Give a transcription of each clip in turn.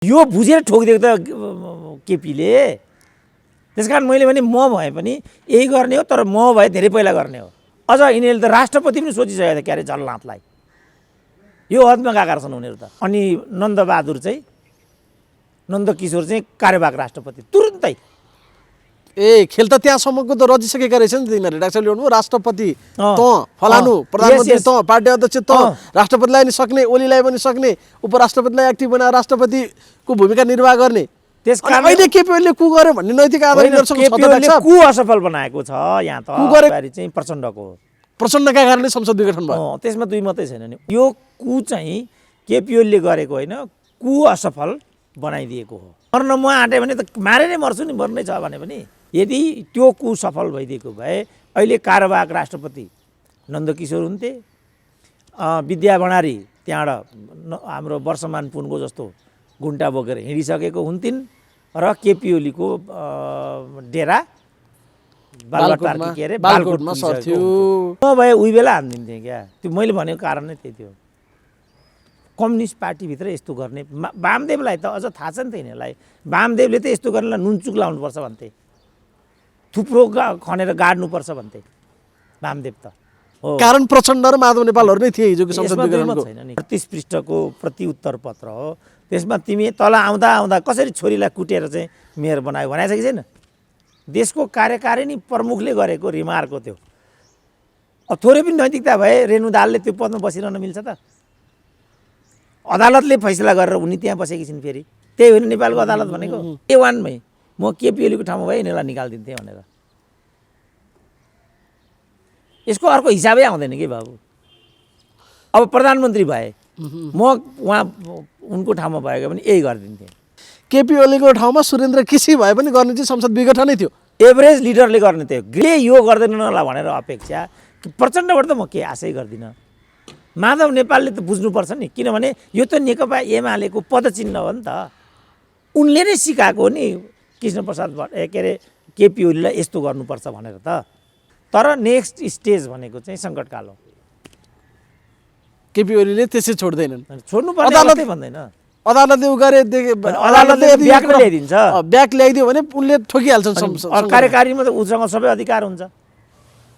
यो बुझेर ठोकिदिएको त केपीले। त्यसकारण मैले भने म भए पनि यही गर्ने हो, तर म भए धेरै पहिला गर्ने हो। अझ यिनीहरूले त राष्ट्रपति पनि सोचिसकेको थियो क्यारे झलनाथलाई। यो हदमा गएका छन् उनीहरू त। अनि नन्दबहादुर चाहिँ नन्दकिशोर चाहिँ कार्यवाहक राष्ट्रपति तुरुन्तै। खेल त त्यहाँसम्मको त रजिसकेका रहेछ नि त यिनीहरूले। डाक्टर भन्नुभयो राष्ट्रपति त फलानु, प्रधानमन्त्री त, पार्टी अध्यक्ष त, राष्ट्रपतिलाई नि सक्ने, ओलीलाई पनि सक्ने, उपराष्ट्रपतिलाई एक्टिभ बनाएर राष्ट्रपतिको भूमिका निर्वाह गर्ने। त्यसकारण अहिले केपी ओलीले कु गर्यो भन्ने नैतिक आधार यिनीहरूसँग छ त डाक्टर साहब। कु असफल बनाएको छ यहाँ त। चाहिँ प्रचण्डको प्रचण्डका कारणले संसद विघटन भयो। त्यसमा दुई मात्रै छैन नि। यो कु चाहिँ केपी ओलीले गरेको होइन, कु असफल बनाइदिएको हो। मर्न म आँटे भने त मारेरै मर्छु नि, मर्नै छ भने पनि। यदि त्यो कु सफल भइदिएको भए अहिले कार्यवाहक राष्ट्रपति नन्दकिशोर हुन्थे, विद्या भण्डारी त्यहाँबाट हाम्रो वर्षमान पुनको जस्तो घुन्टा बोकेर हिँडिसकेको हुन्थिन् र केपी ओलीको डेरा बालकोटमा सर्थ्यो। म भए उही बेला हानिदिन्थेँ क्या। त्यो मैले भनेको कारण नै त्यही थियो। कम्युनिस्ट पार्टीभित्र यस्तो गर्ने वामदेवलाई त अझ थाहा छ नि त यिनीहरूलाई। वामदेवले त यस्तो गर्नलाई नुनचुक लाउनुपर्छ भन्थे, थुप्रो खनेर गाड्नुपर्छ भन्थे वामदेव त। हो, कारण प्रचण्ड र माधव नेपालहरू नै थिए हिजोको संसद विघटनको। छैन नि। 38 पृष्ठको प्रतिउत्तर पत्र हो। त्यसमा तिमी तल आउँदा आउँदा कसरी छोरीलाई कुटेर चाहिँ मेयर बनायो भनेको छ कि छैन? देशको कार्यकारिणी प्रमुखले गरेको रिमार्क हो त्यो। अब थोरै पनि नैतिकता भए रेणु दाहालले त्यो पदमा बसिरहन मिल्छ त? अदालतले फैसला गरेर उनी त्यहाँ बसेकी छिन्। फेरि त्यही होइन नेपालको अदालत भनेको। A1मै म केपी ओलीको ठाउँमा भए यिनीहरूलाई निकालिदिन्थेँ भनेर। यसको अर्को हिसाबै आउँदैन कि बाबु। अब प्रधानमन्त्री भए म उहाँ उनको ठाउँमा भएको पनि यही गरिदिन्थेँ। केपी ओलीको ठाउँमा सुरेन्द्र केसी भए पनि गर्ने चाहिँ संसद विघटनै थियो। एभरेज लिडरले गर्ने थियो। ग्रे यो गर्दैन होला भनेर अपेक्षा प्रचण्डबाट त म केही आशै गर्दिनँ। माधव नेपालले त बुझ्नुपर्छ नि, किनभने यो त नेकपा एमालेको पदचिन्ह हो नि त। उनले नै सिकाएको हो नि कृष्णप्रसाद के अरे केपी ओलीलाई यस्तो गर्नुपर्छ भनेर त। तर नेक्स्ट स्टेज भनेको चाहिँ सङ्कटकाल हो। केपी ओलीले त्यसै छोड्दैनन्। छोड्नुपर्ने अदालतै भन्दैन। अदालतले उ गरे अदालतले ब्याक ल्याइदिन्छ। ब्याक ल्याइदियो भने उनले ठोकिहाल्छन्। कार्यकारिणीमा त उसँग सबै अधिकार हुन्छ।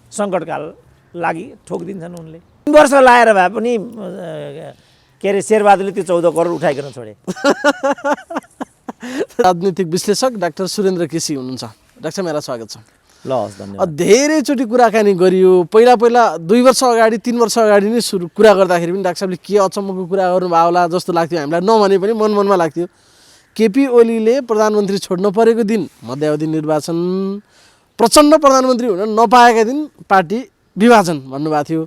सङ्कटकाल लागि ठोकिदिन्छन् उनले। 3 वर्ष लाएर भए पनि के अरे शेरबहादुरले त्यो 14 करोड उठाइकन छोडे। राजनीतिक विश्लेषक डाक्टर सुरेन्द्र केसी हुनुहुन्छ। डाक्टर मेरा स्वागत छ। ल हस्, धन्यवाद। धेरैचोटि कुराकानी गरियो। पहिला 2 वर्ष अगाडि 3 वर्ष अगाडि नै कुरा गर्दाखेरि पनि डाक्टर साहबले के अचम्मको कुरा गर्नुभयो होला जस्तो लाग्थ्यो हामीलाई। नभने पनि मनमा लाग्थ्यो। केपी ओलीले प्रधानमन्त्री छोड्न परेको दिन मध्यावधि निर्वाचन, प्रचण्ड प्रधानमन्त्री हुन नपाएका दिन पार्टी विभाजन भन्नुभएको थियो।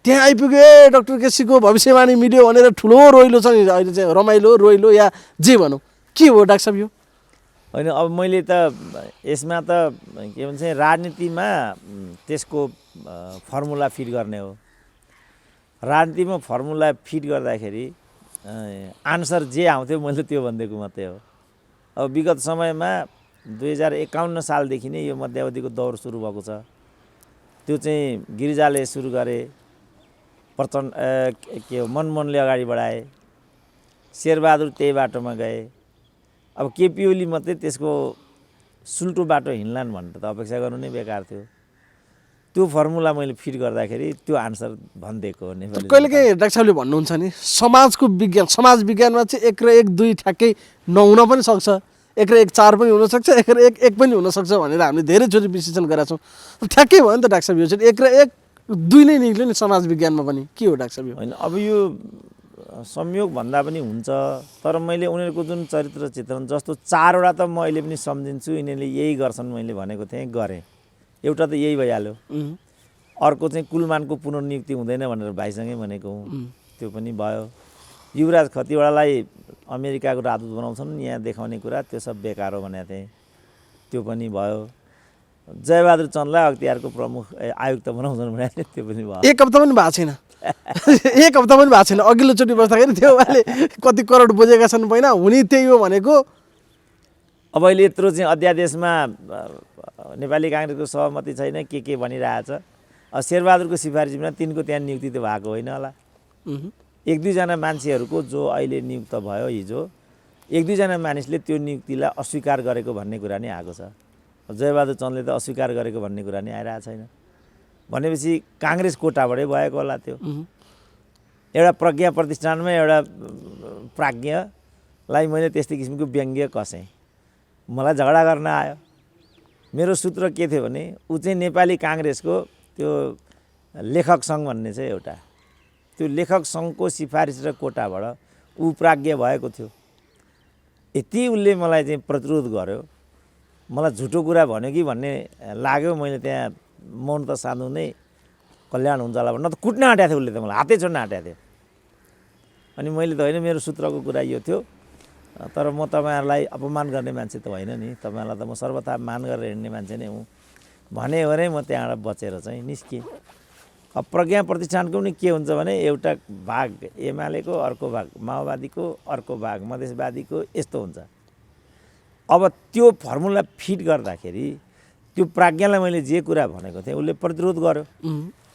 त्यहाँ आइपुगे डाक्टर केसीको भविष्यवाणी मिल्यो भनेर ठुलो रोइलो छ नि अहिले चाहिँ। रमाइलो रोइलो या जे भनौँ, के हो डाक्टर साहब यो? होइन, अब मैले त यसमा त के भन्छ राजनीतिमा त्यसको फर्मुला फिट गर्ने हो। राजनीतिमा फर्मुला फिट गर्दाखेरि आन्सर जे आउँथ्यो मैले त्यो भनिदिएको मात्रै हो। अब विगत समयमा 2051 सालदेखि नै यो मध्यावधिको दौर सुरु भएको छ। त्यो चाहिँ गिरिजाले सुरु गरे, प्रचण्ड के हो मनमोहनले अगाडि बढाए, शेरबहादुर त्यही बाटोमा गए। अब केपी ओली मात्रै त्यसको सुल्टो बाटो हिँड्लान् भनेर त अपेक्षा गर्नु नै बेकार थियो। त्यो फर्मुला मैले फिट गर्दाखेरि त्यो आन्सर भनिदिएको हो। नेपाली कहिलेकाहीँ डाक्टर साहबले भन्नुहुन्छ नि समाजको विज्ञान, समाज विज्ञानमा चाहिँ 1 र 1 2 ठ्याक्कै नहुन पनि सक्छ, 1 र 1 4 पनि हुनसक्छ, 1 र 1 1 पनि हुनसक्छ भनेर हामीले धेरैचोटि विश्लेषण गरेका छौँ। ठ्याक्कै भयो नि त डाक्टर साहब। यो चाहिँ 1 र 1 2 नै निक्ल्यो नि समाज विज्ञानमा पनि। के हो डाक्टर साहब यो? होइन, अब यो संयोग भन्दा पनि हुन्छ। तर मैले उनीहरूको जुन चरित्र चित्रण जस्तो 4वटा त म अहिले पनि सम्झिन्छु यिनीहरूले यही गर्छन् मैले भनेको थिएँ, गरेँ। एउटा त यही भइहाल्यो। अर्को चाहिँ कुलमानको पुनर्नियुक्ति हुँदैन भनेर भाइसँगै भनेको हुँ, त्यो पनि भयो। युवराज खतिवडालाई अमेरिकाको राजदूत बनाउँछन् यहाँ देखाउने कुरा, त्यो सब बेकार हो भनेको थिएँ, त्यो पनि भयो। जयबहादुर चन्दलाई अख्तियारको प्रमुख आयुक्त बनाउँछन् भनेको थिएँ, त्यो पनि भयो। 1 हप्ता पनि भएको छैन। 1 हप्ता पनि भएको छैन। अघिल्लोचोटि बस्दाखेरि त्यो उहाँले कति करोड बुझेका छन् पहिला, हुने त्यही हो भनेको। अब अहिले यत्रो चाहिँ अध्यादेशमा नेपाली काङ्ग्रेसको सहमति छैन, के भनिरहेछ। अब शेरबहादुरको सिफारिसमा तिनको त्यहाँ नियुक्ति त भएको होइन होला। 1-2 जना मान्छेहरूको जो अहिले नियुक्त भयो हिजो, एक दुईजना मानिसले त्यो नियुक्तिलाई अस्वीकार गरेको भन्ने कुरा नै आएको छ। जयबहादुर चन्दले त अस्वीकार गरेको भन्ने कुरा नै आइरहेको छैन। भनेपछि काङ्ग्रेस कोटाबाटै भएको होला त्यो। एउटा प्रज्ञा प्रतिष्ठानमा एउटा प्राज्ञलाई मैले त्यस्तै किसिमको व्यङ्ग्य कसेँ, मलाई झगडा गर्न आयो। मेरो सूत्र के थियो भने ऊ चाहिँ नेपाली काङ्ग्रेसको त्यो लेखक सङ्घ भन्ने चाहिँ एउटा, त्यो लेखक सङ्घको सिफारिस र कोटाबाट ऊ प्राज्ञ भएको थियो। यति उसले मलाई चाहिँ प्रतिरोध गर्यो, मलाई झुटो कुरा भन्यो कि भन्ने लाग्यो। मैले त्यहाँ मौन त साधु नै कल्याण हुन्छ होला न त कुट्न आँटेको थियो उसले, त मलाई हातै छोड्न आँटेको थियो। अनि मैले त होइन, मेरो सूत्रको कुरा यो थियो, तर म तपाईँहरूलाई अपमान गर्ने मान्छे त होइन नि, तपाईँहरूलाई त म सर्वथा मान गरेर हिँड्ने मान्छे नै हुँ भने हो भने म त्यहाँबाट बचेर चाहिँ निस्केँ। अब प्रज्ञा प्रतिष्ठानको पनि के हुन्छ भने एउटा भाग एमालेको, अर्को भाग माओवादीको, अर्को भाग मधेसवादीको, यस्तो हुन्छ। अब त्यो फर्मुला फिट गर्दाखेरि त्यो प्राज्ञालाई मैले जे कुरा भनेको थिएँ उसले प्रतिरोध गर्यो,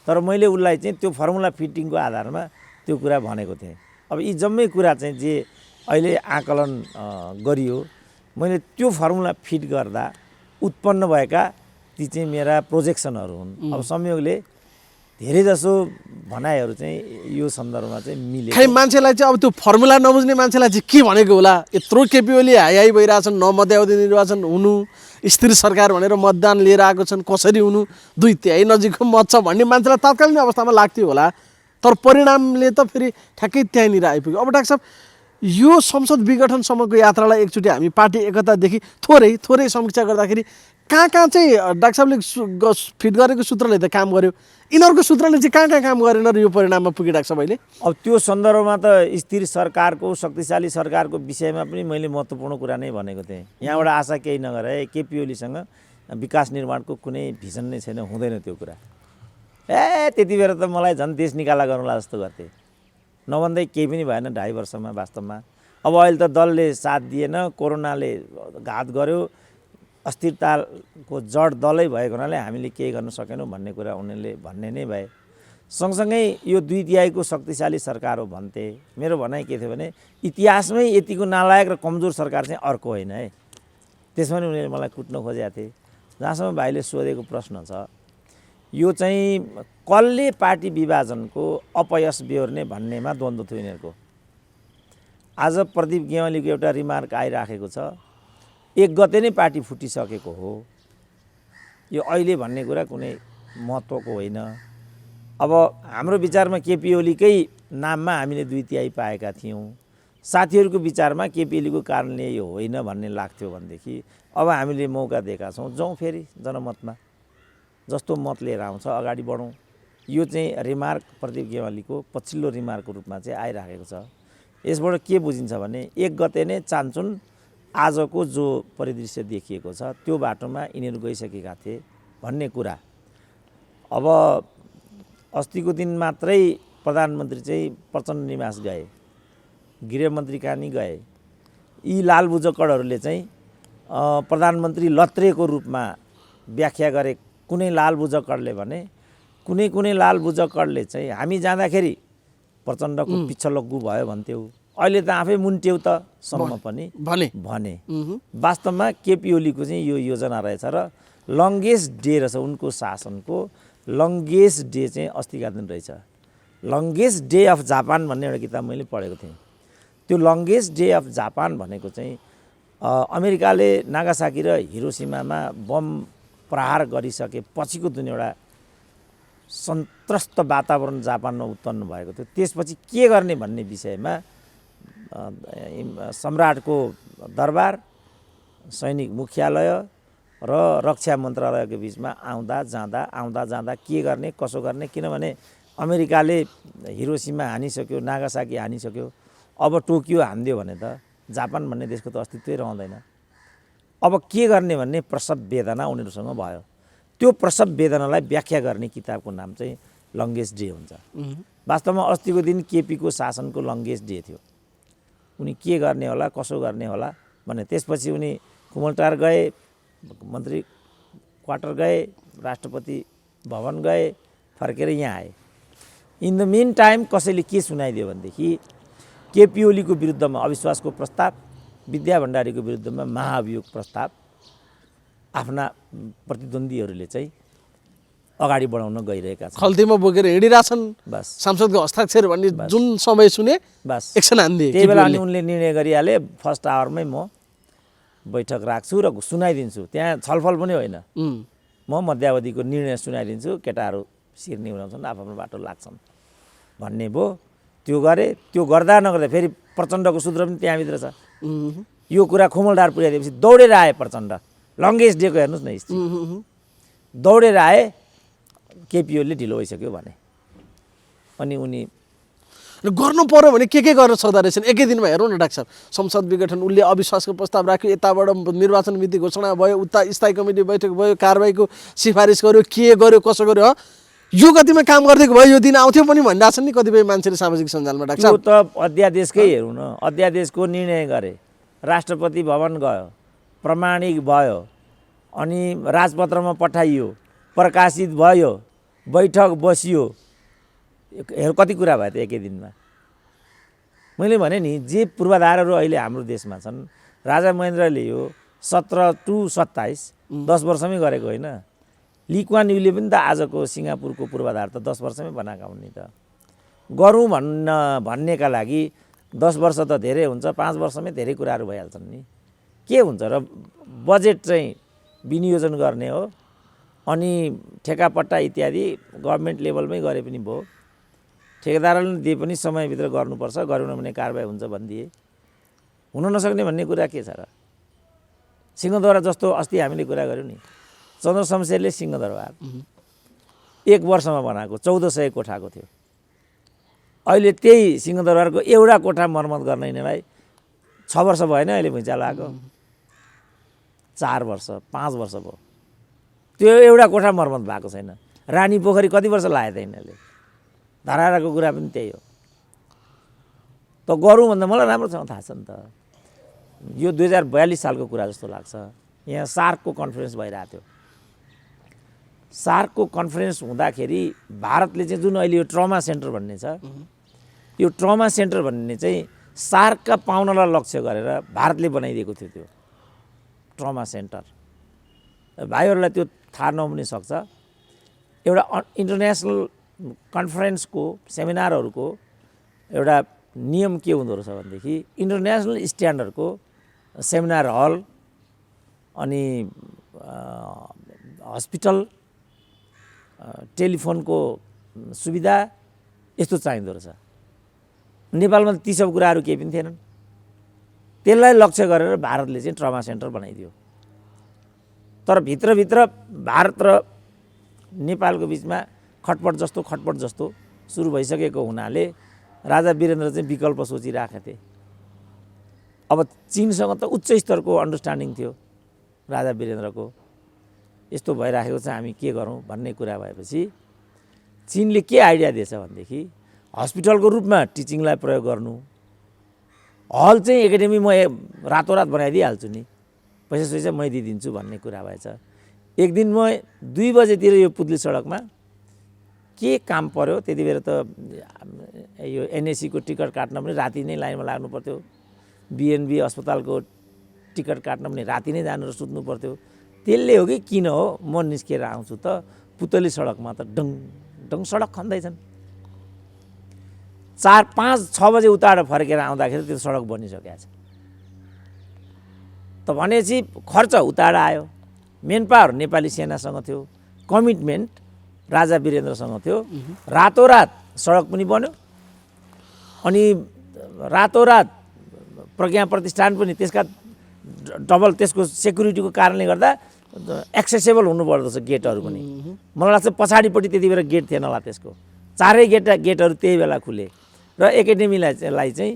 तर मैले उसलाई चाहिँ त्यो फर्मुला फिटिङको आधारमा त्यो कुरा भनेको थिएँ। अब यी जम्मै कुरा चाहिँ जे अहिले आकलन गरियो, मैले त्यो फर्मुला फिट गर्दा उत्पन्न भएका ती चाहिँ मेरा प्रोजेक्सनहरू हुन्। अब संयोगले धेरैजसो भनाइहरू चाहिँ यो सन्दर्भमा चाहिँ मिले। खै मान्छेलाई चाहिँ अब त्यो फर्मुला नबुझ्ने मान्छेलाई चाहिँ के भनेको होला? यत्रो केपी ओली हाई भइरहेछन्, नमध्यावधि निर्वाचन हुनु, स्थिर सरकार भनेर मतदान लिएर आएको छन्, कसरी हुनु, 2/3 नजिकको मत छ भन्ने मान्छेलाई तत्कालीन अवस्थामा लाग्थ्यो होला। तर परिणामले त फेरि ठ्याक्कै त्यहीँनिर आइपुग्यो। अब डाक्टर साहब, यो संसद विघटनसम्मको यात्रालाई एकचोटि हामी पार्टी एकतादेखि थोरै समीक्षा गर्दाखेरि कहाँ चाहिँ डाक्टर साहबले फिट गरेको सूत्रले त काम गर्यो, यिनीहरूको सूत्रले चाहिँ कहाँ काम गरेन र यो परिणाममा पुगे डाक्टर साहब अहिले? अब त्यो सन्दर्भमा त स्थिर सरकारको, शक्तिशाली सरकारको विषयमा पनि मैले महत्त्वपूर्ण कुरा नै भनेको थिएँ। यहाँबाट आशा केही नगरे, केपी ओलीसँग विकास निर्माणको कुनै भिजन नै छैन, हुँदैन त्यो कुरा। त्यति बेर त मलाई झन् देश निकाला गर्नुला जस्तो गर्थे, नभन्दै केही पनि भएन 2.5 वर्षमा वास्तवमा। अब अहिले त दलले साथ दिएन, कोरोनाले घात गर्यो, अस्थिरताको जड दलै भएको हुनाले हामीले केही गर्न सकेनौँ भन्ने कुरा उनीहरूले भन्ने नै भए। सँगसँगै यो 2/3 शक्तिशाली सरकार हो भन्थे। मेरो भनाइ के थियो भने इतिहासमै यतिको नालायक र कमजोर सरकार चाहिँ अर्को होइन है। त्यसमा पनि उनीहरूले मलाई कुट्न खोजेका थिए। जहाँसम्म भाइले सोधेको प्रश्न छ, यो चाहिँ कसले पार्टी विभाजनको अपयस बेहोर्ने भन्नेमा द्वन्द्व थियो यिनीहरूको। आज प्रदीप गेवालीको एउटा रिमार्क आइराखेको छ, 1 गते नै पार्टी फुटिसकेको हो, यो अहिले भन्ने कुरा कुनै महत्त्वको होइन। अब हाम्रो विचारमा केपी ओलीकै नाममा हामीले 2/3 पाएका थियौँ, साथीहरूको विचारमा केपी ओलीको कारणले यो होइन भन्ने लाग्थ्यो भनेदेखि अब हामीले मौका दिएका छौँ, जाउँ फेरि जनमतमा, जस्तो मत लिएर आउँछ अगाडि बढौँ। यो चाहिँ रिमार्क प्रदीप गेवालीको पछिल्लो रिमार्कको रूपमा चाहिँ आइराखेको छ। यसबाट के बुझिन्छ भने 1 गते नै चान्चुन आजको जो परिदृश्य देखिएको छ त्यो बाटोमा यिनीहरू गइसकेका थिए भन्ने कुरा। अब अस्तिको दिन मात्रै प्रधानमन्त्री चाहिँ प्रचण्ड निवास गए, गृहमन्त्री कहाँ नि गए। यी लालबुजकडहरूले चाहिँ प्रधानमन्त्री लत्रेको रूपमा व्याख्या गरे। कुनै लालबुजकडले भने कुनै लालबुजकडले चाहिँ हामी जाँदाखेरि प्रचण्डको पिछलग्गु भयो भन्थ्यो, अहिले त आफै मुन्ट्यौ त सम्म पनि भने। वास्तवमा केपी ओलीको चाहिँ यो योजना रहेछ र लङ्गेस्ट डे रहेछ, उनको शासनको लङ्गेस्ट डे चाहिँ अस्तिका दिन रहेछ। लङ्गेस्ट डे अफ जापान भन्ने एउटा किताब मैले पढेको थिएँ। त्यो लङ्गेस्ट डे अफ जापान भनेको चाहिँ अमेरिकाले नागासाकी र हिरोसिमामा बम प्रहार गरिसके पछिको जुन एउटा सन्त्रस्त वातावरण जापानमा उत्पन्न भएको थियो, त्यसपछि के गर्ने भन्ने विषयमा सम्राटको दरबार, सैनिक मुख्यालय र रक्षा मन्त्रालयको बिचमा आउँदा जाँदा के गर्ने कसो गर्ने, किनभने अमेरिकाले हिरोसिमा हानिसक्यो, नागासाकी हानिसक्यो, अब टोकियो हानिदियो भने त जापान भन्ने देशको त अस्तित्वै रहँदैन। अब के गर्ने भन्ने प्रसव वेदना उनीहरूसँग भयो। त्यो प्रसव वेदनालाई व्याख्या गर्ने किताबको नाम चाहिँ लङ्गेस्ट डे हुन्छ। वास्तवमा अस्तिको दिन केपीको शासनको लङ्गेस्ट डे थियो। उनी के गर्ने होला, कसो गर्ने होला भने त्यसपछि उनी कुमलटार गए, मन्त्री क्वार्टर गए, राष्ट्रपति भवन गए, फर्केर यहाँ आए। इन द मेन टाइम कसैले के सुनाइदियो भनेदेखि केपी ओलीको विरुद्धमा अविश्वासको प्रस्ताव विद्या भण्डारीको विरुद्धमा महाभियोग प्रस्ताव आफ्ना प्रतिद्वन्द्वीहरूले चाहिँ अगाडि बढाउन गइरहेका छन्। खल्तीमा बोकेर हिँडिरहेछन् बस सांसदको हस्ताक्षर भन्ने जुन समय सुने बस एक्सन हान्दिए। त्यही बेला अनि उनले निर्णय गरिहाले फर्स्ट आवरमै म बैठक राख्छु र सुनाइदिन्छु। त्यहाँ छलफल पनि होइन, म मध्यावधिको निर्णय सुनाइदिन्छु, केटाहरू सिर्नी उडाउँछन् आफ्नो बाटो लाग्छन् भन्ने भयो। त्यो गरे। त्यो गर्दा नगर्दा फेरि प्रचण्डको सूत्र पनि त्यहाँभित्र छ। यो कुरा खुमलडार पुर्याइदिएपछि दौडेर आए प्रचण्ड। लङ्गेस्ट डेको हेर्नुहोस् न हिस्ट्री। दौडेर आए, केपी ओलीले ढिलो भइसक्यो भने। अनि उनी गर्नु पर्यो भने के गर्न सक्दो रहेछन् एकै दिनमा? हेरौँ न डाक्टर साहब, संसद विघटन, उसले अविश्वासको प्रस्ताव राख्यो, यताबाट निर्वाचन मिति घोषणा भयो, उता स्थायी कमिटी बैठक भयो, कारबाहीको सिफारिस गर्यो, के गर्यो कसो गर्यो, यो गतिमा काम गरिदिएको भयो यो दिन आउँथ्यो पनि भनिरहेछन् नि कतिपय मान्छेले सामाजिक सञ्जालमा। डाक्टर साहब त्यो त अध्यादेशकै हेरौँ न। अध्यादेशको निर्णय गरे, राष्ट्रपति भवन गयो, प्रमाणिक भयो, अनि राजपत्रमा पठाइयो, प्रकाशित भयो, बैठक बसियो। हेर कति कुरा भयो त एकै दिनमा। मैले भने नि जे पूर्वाधारहरू अहिले हाम्रो देशमा छन्, राजा महेन्द्रले यो 17 to 27 10 वर्षमै गरेको होइन। ली कुआन यूले पनि त आजको सिङ्गापुरको पूर्वाधार त 10 वर्षमै बनाएका हुन् नि त। गरौँ भन्नेका लागि 10 वर्ष त धेरै हुन्छ, 5 वर्षमै धेरै कुराहरू भइहाल्छन् नि। के हुन्छ र बजेट चाहिँ विनियोजन गर्ने हो, अनि ठेकापट्टा इत्यादि गभर्मेन्ट लेभलमै गरे पनि भयो। ठेकेदारले दिए पनि समयभित्र गर्नुपर्छ, गरेन भने कारबाही हुन्छ भनिदिए। हुन नसक्ने भन्ने कुरा के छ र? सिंहदरबार जस्तो अस्ति हामीले कुरा गऱ्यौँ नि, चन्द्र शमशेरले सिंहदरबार 1 वर्षमा बनाएको 1400 कोठाको थियो। अहिले त्यही सिंहदरबारको एउटा कोठा मर्मत गर्न यिनीलाई 6 वर्ष भएन, अहिले भुइँचालो आएको 4 वर्ष 5 वर्ष भयो। त्यो एउटा कोठा मर्मत भएको छैन। रानी पोखरी कति वर्ष लाग्यो त यिनीहरूले? धराराको कुरा पनि त्यही हो। त गरौँ भन्दा मलाई राम्रोसँग थाहा छ नि त। यो 2042 सालको कुरा जस्तो लाग्छ। यहाँ सार्कको कन्फरेन्स भइरहेको थियो। सार्कको कन्फरेन्स हुँदाखेरि भारतले चाहिँ जुन अहिले यो ट्रमा सेन्टर भन्ने छ, यो ट्रमा सेन्टर भन्ने चाहिँ सार्कका पाहुनालाई लक्ष्य गरेर भारतले बनाइदिएको थियो। त्यो ट्रमा सेन्टर भाइहरूलाई त्यो थाहा नहुन सक्छ। एउटा इन्टरनेसनल कन्फरेन्सको सेमिनारहरूको एउटा नियम के हुँदो रहेछ भनेदेखि इन्टरनेसनल स्ट्यान्डर्डको सेमिनार हल अनि हस्पिटल टेलिफोनको सुविधा यस्तो चाहिँदो रहेछ। नेपालमा ती सब कुराहरू केही पनि थिएनन्। त्यसलाई लक्ष्य गरेर भारतले चाहिँ ट्रमा सेन्टर बनाइदियो। तर भित्रभित्र भारत र नेपालको बिचमा खटपट जस्तो सुरु भइसकेको हुनाले राजा वीरेन्द्र चाहिँ विकल्प सोचिरहेका थिए। अब चीनसँग त उच्च स्तरको अन्डरस्ट्यान्डिङ थियो राजा वीरेन्द्रको। यस्तो भइराखेको छ, हामी के गरौँ भन्ने कुरा भएपछि चीनले के आइडिया दिएछ भनेदेखि हस्पिटलको रूपमा टिचिङलाई प्रयोग गर्नु, हल चाहिँ एकाडेमी म रातोरात बनाइदिइहाल्छु नि, पैसा मै दिइदिन्छु भन्ने कुरा भएछ। एक दिन म 2 बजेतिर यो पुतली सडकमा के काम पर्यो, त्यति बेला त यो एनएसीको टिकट काट्न पनि राति नै लाइनमा लाग्नु पर्थ्यो, बीएनबी अस्पतालको टिकट काट्न पनि राति नै जानु र सुत्नु पर्थ्यो। त्यसले हो कि किन हो, म निस्केर आउँछु त पुतली सडकमा त डङ डङ सडक खन्दैछन्। 4, 5, 6 बजे उताबाट फर्केर आउँदाखेरि त्यो सडक बनिसकेको छ। त भनेपछि खर्च उताबाट आयो, मेन पावर नेपाली सेनासँग थियो, कमिटमेन्ट राजा वीरेन्द्रसँग थियो। रातोरात सडक पनि बन्यो, अनि रातोरात प्रज्ञा प्रतिष्ठान पनि त्यसका डबल त्यसको सेक्युरिटीको कारणले गर्दा एक्सेसेबल हुनुपर्दो रहेछ गेटहरू पनि। मलाई लाग्छ पछाडिपट्टि त्यति बेला गेट थिएन होला, त्यसको चारै गेटहरू त्यही बेला खुले र एकाडेमीलाई चाहिँ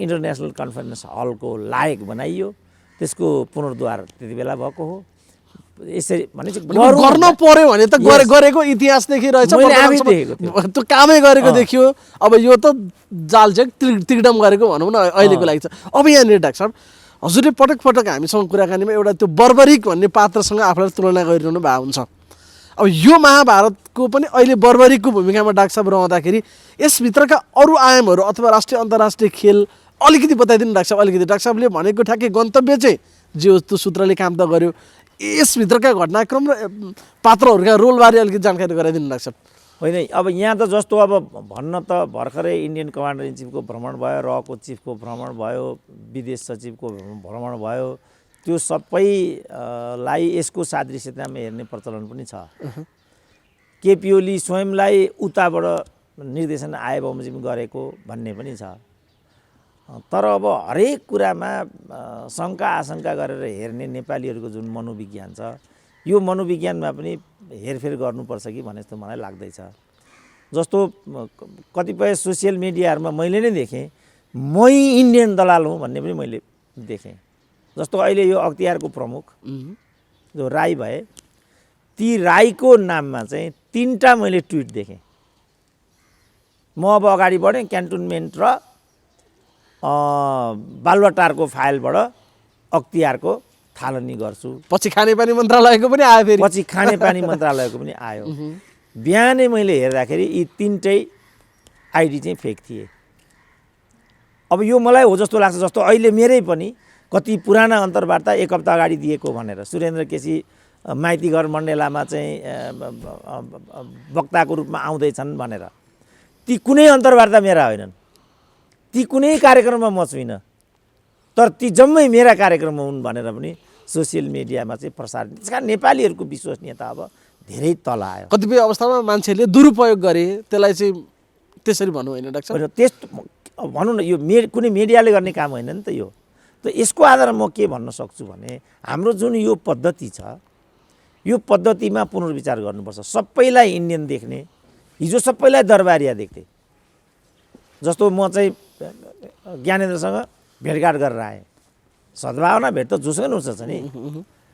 इन्टरनेसनल कन्फरेन्स हलको लायक बनाइयो। त्यसको पुनर्द्वार त्यति बेला भएको हो। यसरी भनेपछि गर्न पर्यो भने त गरेको इतिहासदेखि रहेछ, त्यो कामै गरेको देखियो। अब यो त जाल चाहिँ तिगडम गरेको भनौँ न अहिलेको लागि छ। अब यहाँनिर डाक्टर साहब, हजुरले पटक पटक हामीसँग कुराकानीमा एउटा त्यो बर्बरिक भन्ने पात्रसँग आफूलाई तुलना गरिरहनु भएको हुन्छ। अब यो महाभारतको पनि अहिले बर्बरिकको भूमिकामा डाक्टर साहब रहँदाखेरि यसभित्रका अरू आयामहरू अथवा राष्ट्रिय अन्तर्राष्ट्रिय खेल अलिकति बताइदिनु डाक्टर साहब, अलिकति। डाक्टर साहबले भनेको ठ्याक्कै गन्तव्य चाहिँ जे त्यो सूत्रले काम त गर्यो, यसभित्रका घटनाक्रम र पात्रहरूका रोलबारे अलिकति जानकारी गराइदिनु डाक्टर साहब। होइन, अब यहाँ त जस्तो अब भन्न त भर्खरै इन्डियन कमान्डर इन चिफको भ्रमण भयो, रको चिफको भ्रमण भयो, विदेश सचिवको भ्रमण भयो, त्यो सबैलाई यसको सादृश्यतामा हेर्ने प्रचलन पनि छ। केपी ओली स्वयंलाई उताबाट निर्देशन आए बमोजिम गरेको भन्ने पनि छ। तर अब हरेक कुरामा शङ्का आशंका गरेर हेर्ने नेपालीहरूको जुन मनोविज्ञान छ, यो मनोविज्ञानमा पनि हेरफेर गर्नुपर्छ कि भने जस्तो मलाई लाग्दैछ। जस्तो कतिपय सोसियल मिडियाहरूमा मैले नै देखेँ, मै इन्डियन दलाल हुँ भन्ने पनि मैले देखेँ। जस्तो अहिले यो अख्तियारको प्रमुख जो राई भए, ती राईको नाममा चाहिँ 3टा मैले ट्विट देखेँ। म अब अगाडि बढेँ, क्यान्टोनमेन्ट र बालुवाटारको फाइलबाट अख्तियारको थालनी गर्छु। पछि खानेपानी मन्त्रालयको पनि आयो, फेरि पछि खानेपानी मन्त्रालयको पनि आयो। बिहानै मैले हेर्दाखेरि यी 3टै आइडी चाहिँ फेक थिए। अब यो मलाई हो जस्तो लाग्छ, जस्तो अहिले मेरै पनि कति पुराना अन्तर्वार्ता 1 हप्ता अगाडि दिएको भनेर सुरेन्द्र केसी माइतीघर मण्डेलामा चाहिँ वक्ताको रूपमा आउँदैछन् भनेर, ती कुनै अन्तर्वार्ता मेरा होइनन्, ती कुनै कार्यक्रममा म छुइनँ, तर ती जम्मै मेरा कार्यक्रममा हुन् भनेर पनि सोसियल मिडियामा चाहिँ प्रसारण। त्यस कारण नेपालीहरूको विश्वसनीयता अब धेरै तल आयो। कतिपय अवस्थामा मान्छेले दुरुपयोग गरे, त्यसलाई चाहिँ त्यसरी भन्नु होइन डाक्टर साहब? त्यस्तो भनौँ न, यो कुनै मिडियाले गर्ने काम होइन नि त यो। त यसको आधारमा म के भन्न सक्छु भने, हाम्रो जुन यो पद्धति छ, यो पद्धतिमा पुनर्विचार गर्नुपर्छ। सबैलाई इन्डियन देख्ने, हिजो सबैलाई दरबारिया देख्थे। जस्तो म चाहिँ ज्ञानेन्द्रसँग भेटघाट गरेर आएँ, सद्भावना भेट त जोसँग हुन्छ नि।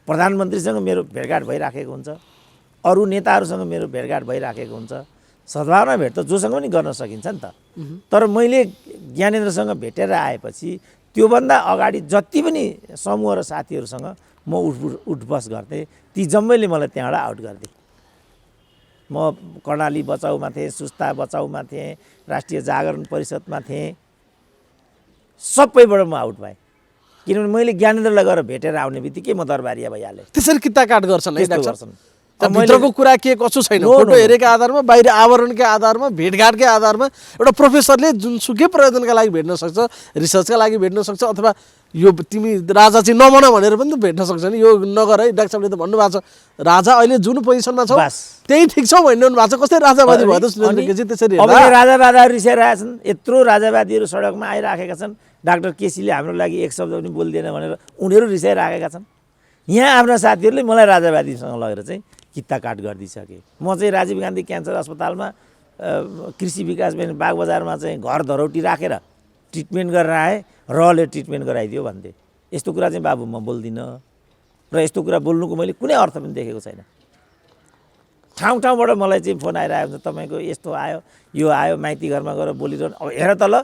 प्रधानमन्त्रीसँग मेरो भेटघाट भइराखेको हुन्छ, अरू नेताहरूसँग मेरो भेटघाट भइराखेको हुन्छ, सद्भावना भेट त जोसँग पनि गर्न सकिन्छ नि त। तर मैले ज्ञानेन्द्रसँग भेटेर आएपछि त्योभन्दा अगाडि जति पनि समूह र साथीहरूसँग म उठबस गर्थेँ, ती जम्मैले मलाई त्यहाँबाट आउट गरिदिए। म कर्णाली बचाउमा थिएँ, सुस्ता बचाउमा थिएँ, राष्ट्रिय जागरण परिषदमा थिएँ, सबैबाट म आउट भएँ। किनभने मैले ज्ञानेन्द्रलाई गएर भेटेर आउने बित्तिकै म दरबारिया भइहालेँ। त्यसरी किता काट गर्छन् है डाक्टर गर्छन्। भित्रको कुरा के कसो छैन, फोटो हेरेको आधारमा, बाहिर आवरणकै आधारमा, भेटघाटकै आधारमा एउटा प्रोफेसरले जुनसुकै प्रयोजनका लागि भेट्न सक्छ, रिसर्चका लागि भेट्न सक्छ, अथवा यो तिमी राजा चाहिँ नबन भनेर पनि त भेट्न सक्छ नि। यो नगर है, डाक्टर साहबले त भन्नुभएको छ राजा अहिले जुन पोजिसनमा छौ त्यही ठिक छौ भनिरहनु भएको छ। कस्तै राजावादी भयो त सुरेन्द्र केसी? त्यसरी अब राजावादीहरू रिसाइरहेछन्, यत्रो राजावादीहरू सडकमा आइराखेका छन्, डाक्टर केसीले हाम्रो लागि एक शब्द पनि बोल्दैन भनेर उनीहरू रिसाइराखेका छन्। यहाँ आफ्ना साथीहरूले मलाई राजावादीसँग लगेर चाहिँ कित्ता काट गरिदिइसके। म चाहिँ राजीव गान्धी क्यान्सर अस्पतालमा कृषि विकास ब्याङ्क बागबजारमा चाहिँ घर धरौटी राखेर ट्रिटमेन्ट गरेर आएँ, रले ट्रिटमेन्ट गराइदियो भन्थे। यस्तो कुरा चाहिँ बाबु म बोल्दिनँ, र यस्तो कुरा बोल्नुको मैले कुनै अर्थ पनि देखेको छैन। ठाउँ ठाउँबाट मलाई चाहिँ फोन आइरहेको हुन्छ, तपाईँको यस्तो आयो, यो आयो, माइती घरमा गएर बोलिरहनु। अब हेर त ल,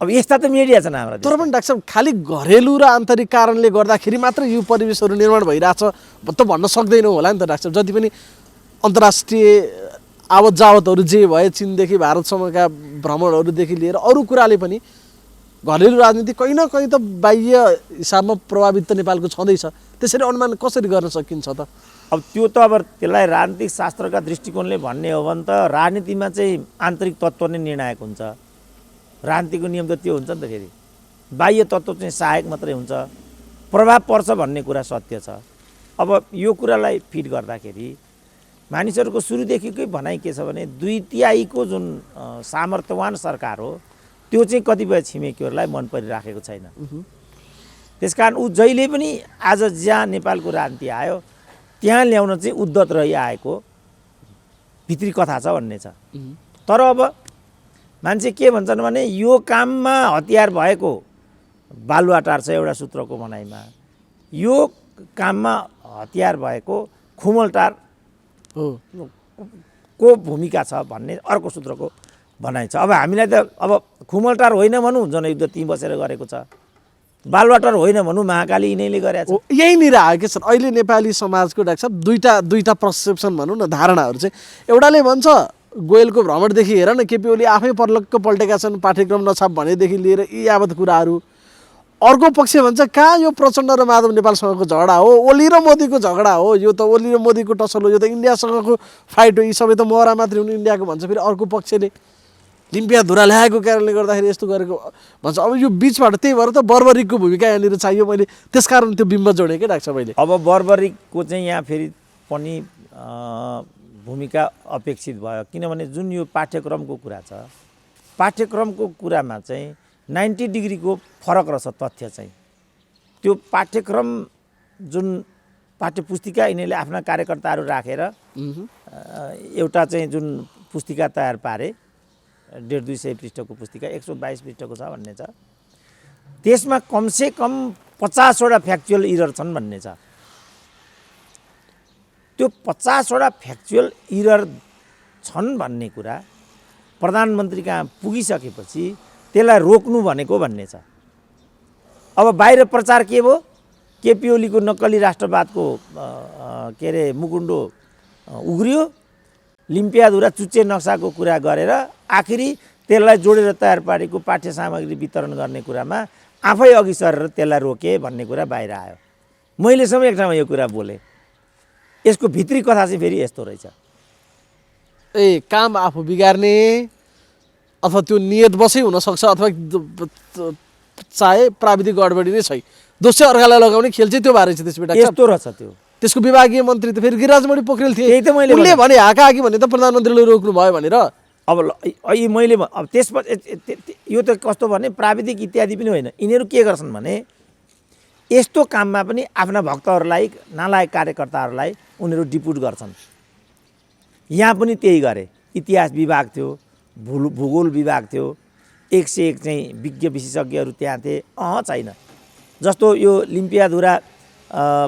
अब यस्ता त मिडिया छन् हाम्रो। तर पनि डाक्टर साहब खालि घरेलु र आन्तरिक कारणले गर्दाखेरि मात्र यो परिवेशहरू निर्माण भइरहेछ त भन्न सक्दैनौँ होला नि त डाक्टर साहब। जति पनि अन्तर्राष्ट्रिय आवत जावतहरू जे भए, चीनदेखि भारतसम्मका भ्रमणहरूदेखि लिएर अरू कुराले पनि घरेलु राजनीति कहीँ न कहीँ त बाह्य हिसाबमा प्रभावित त नेपालको छँदैछ। त्यसरी अनुमान कसरी गर्न सकिन्छ त? अब त्यो त अब त्यसलाई राजनीतिक शास्त्रका दृष्टिकोणले भन्ने हो भने त राजनीतिमा चाहिँ आन्तरिक तत्त्व नै निर्णायक हुन्छ। राजनीतिको नियम त त्यो हुन्छ नि त। फेरि बाह्य तत्त्व चाहिँ सहायक मात्रै हुन्छ, प्रभाव पर्छ भन्ने कुरा सत्य छ। अब यो कुरालाई फिट गर्दाखेरि मानिसहरूको सुरुदेखिकै भनाइ के छ भने 2/3 जुन सामर्थ्यवान सरकार हो त्यो चाहिँ कतिपय छिमेकीहरूलाई मन परिराखेको छैन। त्यसकारण ऊ जहिले पनि आज जहाँ नेपालको राजनीति आयो त्यहाँ ल्याउन चाहिँ उद्धत रहिआएको भित्री कथा छ भन्ने छ। तर अब मान्छे के भन्छन् भने यो काममा हतियार भएको बालुवाटार छ एउटा सूत्रको भनाइमा, यो काममा हतियार भएको खुमलटार को भूमिका छ भन्ने अर्को सूत्रको भनाइ छ। अब हामीलाई त अब खुमलटार होइन भनौँ, जनयुद्ध त्यहीँ बसेर गरेको छ, बालुवाटार होइन भनौँ, महाकाली यिनैले गरेको छ। यहीँनिर आएकै छन् अहिले नेपाली समाजको डाक्टर साहब दुईटा पर्सेप्सन भनौँ न, धारणाहरू चाहिँ। एउटाले भन्छ गोयलको भ्रमणदेखि हेर न केपी ओली आफै पर्लक्क पल्टेका छन् पाठ्यक्रम नछाप भनेदेखि लिएर यी यावत कुराहरू। अर्को पक्ष भन्छ कहाँ यो प्रचण्ड र माधव नेपालसँगको झगडा हो, ओली र मोदीको झगडा हो, यो त ओली र मोदीको टसल हो, यो त इन्डियासँगको फाइट हो, यी सबै त मोहरा मात्रै हुन् इन्डियाको भन्छ फेरि अर्को पक्षले। लिम्पियाधुरा ल्याएको कारणले गर्दाखेरि यस्तो गरेको भन्छ। अब यो बिचबाट त्यही भएर त बर्बरिकको भूमिका यहाँनिर चाहियो, मैले त्यसकारण त्यो बिम्ब जोडेँ क्या डाक्टर साहब अहिले। अब बर्बरिकको चाहिँ यहाँ फेरि पनि भूमिका अपेक्षित भयो, किनभने जुन यो पाठ्यक्रमको कुरा छ, पाठ्यक्रमको कुरामा चाहिँ 90 डिग्रीको फरक रहेछ तथ्य चाहिँ। त्यो पाठ्यक्रम जुन पाठ्यपुस्तिका यिनीहरूले आफ्ना कार्यकर्ताहरू राखेर एउटा चाहिँ जुन पुस्तिका तयार पारे 150-200 पृष्ठको पुस्तिका 122 पृष्ठको छ भन्ने छ, त्यसमा कमसेकम 50 वटा फ्याक्चुअल इरर छन् भन्ने छ। त्यो 50 वटा फ्याक्चुअल इरर छन् भन्ने कुरा प्रधानमन्त्री कहाँ पुगिसकेपछि त्यसलाई रोक्नु भनेको भन्ने छ। अब बाहिर प्रचार के भयो, केपी ओलीको नक्कली राष्ट्रवादको के अरे मुकुण्डो उग्रियो, लिम्पियाधुरा चुच्चे नक्साको कुरा गरेर आखिरी त्यसलाई जोडेर तयार पारेको पाठ्य सामग्री वितरण गर्ने कुरामा आफै अघि सरेर त्यसलाई रोके भन्ने कुरा बाहिर आयो। मैले सबै एक ठाउँमा यो कुरा बोलेँ। यसको भित्री कथा चाहिँ फेरि यस्तो रहेछ, काम आफू बिगार्ने अथवा त्यो नियत बसै हुनसक्छ, अथवा चाहे प्राविधिक गडबडी नै छै, दोषी अर्कालाई लगाउने खेल चाहिँ त्यो भएर चाहिँ त्यसबाट यस्तो रहेछ। त्यो त्यसको विभागीय मन्त्री त फेरि गिरिराजमणि पोखरेल थिए। त्यही त मैले उनले भने हाका हाकी भने त प्रधानमन्त्रीले रोक्नु भयो भनेर। अब मैले अब त्यसपछि यो त कस्तो भने प्राविधिक इत्यादि पनि होइन, यिनीहरू के गर्छन् भने यस्तो काममा पनि आफ्ना भक्तहरूलाई नालायक कार्यकर्ताहरूलाई उनीहरू डिपुट गर्छन्। यहाँ पनि त्यही गरे। इतिहास विभाग थियो, भूगोल विभाग थियो, 1 से 1 चाहिँ विज्ञ विशेषज्ञहरू त्यहाँ थिए। छैन। जस्तो यो लिम्पियाधुरा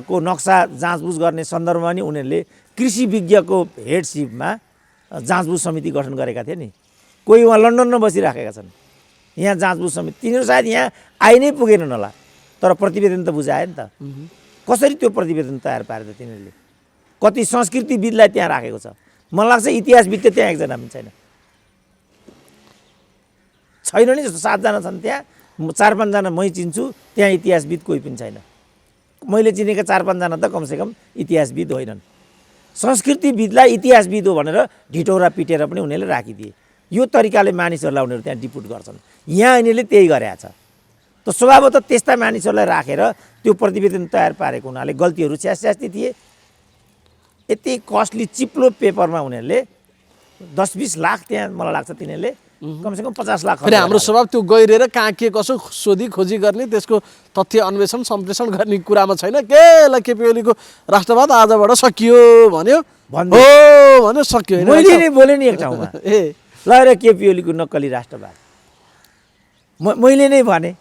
को नक्सा जाँचबुझ गर्ने सन्दर्भमा नि उनीहरूले कृषि विज्ञको हेडसिपमा जाँचबुझ समिति गठन गरेका थिए नि। कोही उहाँ लन्डनमा बसिराखेका छन्, यहाँ जाँचबुझ समिति, तिनीहरू सायद यहाँ आइ नै पुगेनन् होला, तर प्रतिवेदन त बुझायो नि त। कसरी त्यो प्रतिवेदन तयार पारे त तिनीहरूले? कति संस्कृतिविदलाई त्यहाँ राखेको छ। मलाई लाग्छ इतिहासविद त त्यहाँ एकजना पनि छैन नि, जस्तो 7 जना छन् त्यहाँ, 4-5 जना मै चिन्छु, त्यहाँ इतिहासविद कोही पनि छैन। मैले चिनेका 4-5 जना त कमसेकम इतिहासविद होइनन्। संस्कृतिविदलाई इतिहासविद हो भनेर ढिटौरा पिटेर पनि उनीहरूले राखिदिए। यो तरिकाले मानिसहरूलाई उनीहरू त्यहाँ डिपुट गर्छन्। यहाँ यिनीहरूले त्यही गरेका छ। त स्वभावतः त्यस्ता मानिसहरूलाई राखेर त्यो प्रतिवेदन तयार पारेको हुनाले गल्तीहरू स्यास्ती थिए। यति कस्टली चिप्लो पेपरमा उनीहरूले 10-20 लाख त्यहाँ मलाई लाग्छ तिनीहरूले कमसेकम 50 लाख। फेरि हाम्रो स्वभाव त्यो गहिरेर कहाँ के कसो सोधी खोजी गर्ने, त्यसको तथ्य अन्वेषण सम्प्रेषण गर्ने कुरामा छैन। केलाई केपी ओलीको राष्ट्रवाद आजबाट सकियो भन्यो भन्यो सक्यो। मैले नै बोलेँ नि एक ठाउँमा, ल र केपी ओलीको नक्कली राष्ट्रवाद मैले नै भने।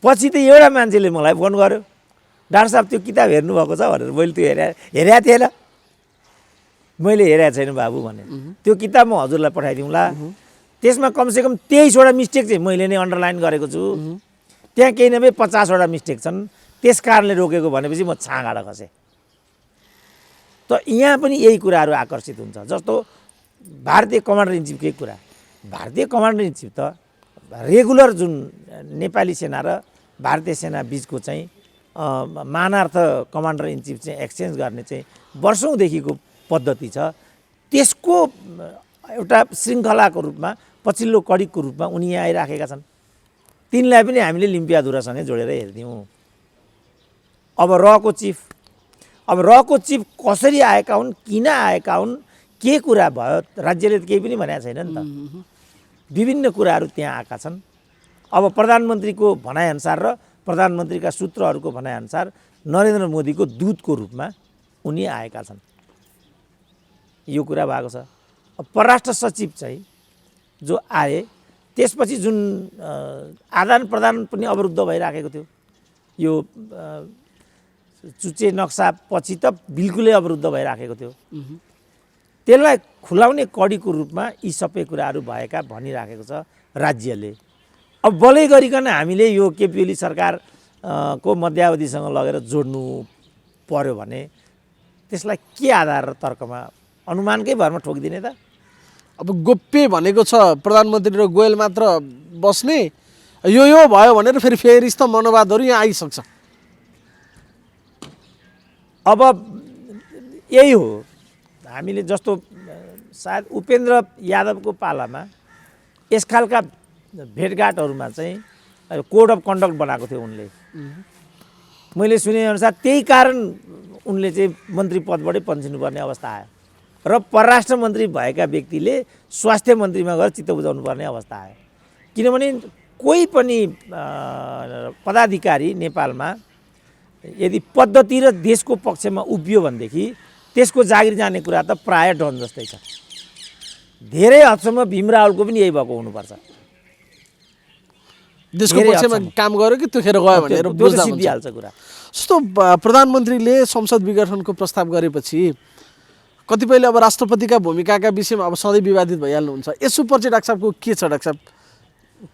पछि त एउटा मान्छेले मलाई फोन गर्यो, डाक्टर साहब त्यो किताब हेर्नुभएको छ भनेर। मैले त्यो हेरेको थिएन, मैले हेरेको छैन बाबु भने। त्यो किताब म हजुरलाई पठाइदिउँला, त्यसमा कमसेकम 23 वटा मिस्टेक चाहिँ मैले नै अन्डरलाइन गरेको छु। त्यहाँ केही नभए 50 वटा मिस्टेक छन्, त्यस कारणले रोकेको भनेपछि म छाँगाडा खसेँ। त यहाँ पनि यही कुराहरू आकर्षित हुन्छ। जस्तो भारतीय कमान्डर इन चिफकै कुरा, भारतीय कमान्डर इन चिफ त रेगुलर जुन नेपाली सेना र भारतीय सेना बिचको चाहिँ मानार्थ कमान्डर इन चिफ चाहिँ एक्सचेन्ज गर्ने चाहिँ वर्षौँदेखिको पद्धति छ। त्यसको एउटा श्रृङ्खलाको रूपमा, पछिल्लो कडीको रूपमा उनी यहाँ आइराखेका छन्। तिनलाई पनि हामीले लिम्पियाधुरासँगै जोडेर हेर्दियौँ। अब रको चिफ कसरी आएका हुन्, किन आएका हुन्, के कुरा भयो, राज्यले त केही पनि भनेको छैन नि त। विभिन्न कुराहरू त्यहाँ आएका छन्। अब प्रधानमन्त्रीको भनाइअनुसार र प्रधानमन्त्रीका सूत्रहरूको भनाइअनुसार नरेन्द्र मोदीको दूतको रूपमा उनी आएका छन्। यो कुरा भएको छ। परराष्ट्र सचिव चाहिँ जो आए त्यसपछि जुन आदान प्रदान पनि अवरुद्ध भइराखेको थियो। यो चुच्चे नक्सा पछि त बिल्कुलै अवरुद्ध भइराखेको थियो। त्यसलाई खुलाउने कडीको रूपमा यी सबै कुराहरू भएका भनिराखेको छ राज्यले। अब बलै गरिकन हामीले यो केपी ओली सरकार को मध्यावधिसँग लगेर जोड्नु पर्यो भने त्यसलाई के आधार र तर्कमा, अनुमानकै भरमा ठोकिदिने त? अब गोप्य भनेको छ प्रधानमन्त्री र गोयल मात्र बस्ने, यो भयो भनेर फेरि यस्तो मनोवादहरू यहाँ आइसक्छ। अब यही हो, हामीले जस्तो सायद उपेन्द्र यादवको पालामा यस खालका भेटघाटहरूमा चाहिँ कोड अफ कन्डक्ट बनाएको थियो उनले। मैले सुनेअनुसार त्यही कारण उनले चाहिँ मन्त्री पदबाटै पन्सिनुपर्ने अवस्था आयो र परराष्ट्र मन्त्री भएका व्यक्तिले स्वास्थ्य मन्त्रीमा गएर चित्त बुझाउनु पर्ने अवस्था आयो। किनभने कोही पनि पदाधिकारी नेपालमा यदि पद्धति र देशको पक्षमा उभियो भनेदेखि त्यसको जागिर जाने कुरा त प्राय डन जस्तै छ। धेरै हदसम्म भीम रावलको पनि यही भएको हुनुपर्छ। देशको पक्षमा काम गर्यो कि त्यो खेर गयो भनेर बुझ्दा सिद्धिहाल्छ कुरा। जस्तो प्रधानमन्त्रीले संसद विघटनको प्रस्ताव गरेपछि कतिपयले अब राष्ट्रपतिका भूमिकाका विषयमा अब सधैँ विवादित भइहाल्नुहुन्छ। यसुपर चाहिँ डाक्टर साहबको के छ? डाक्टर साहब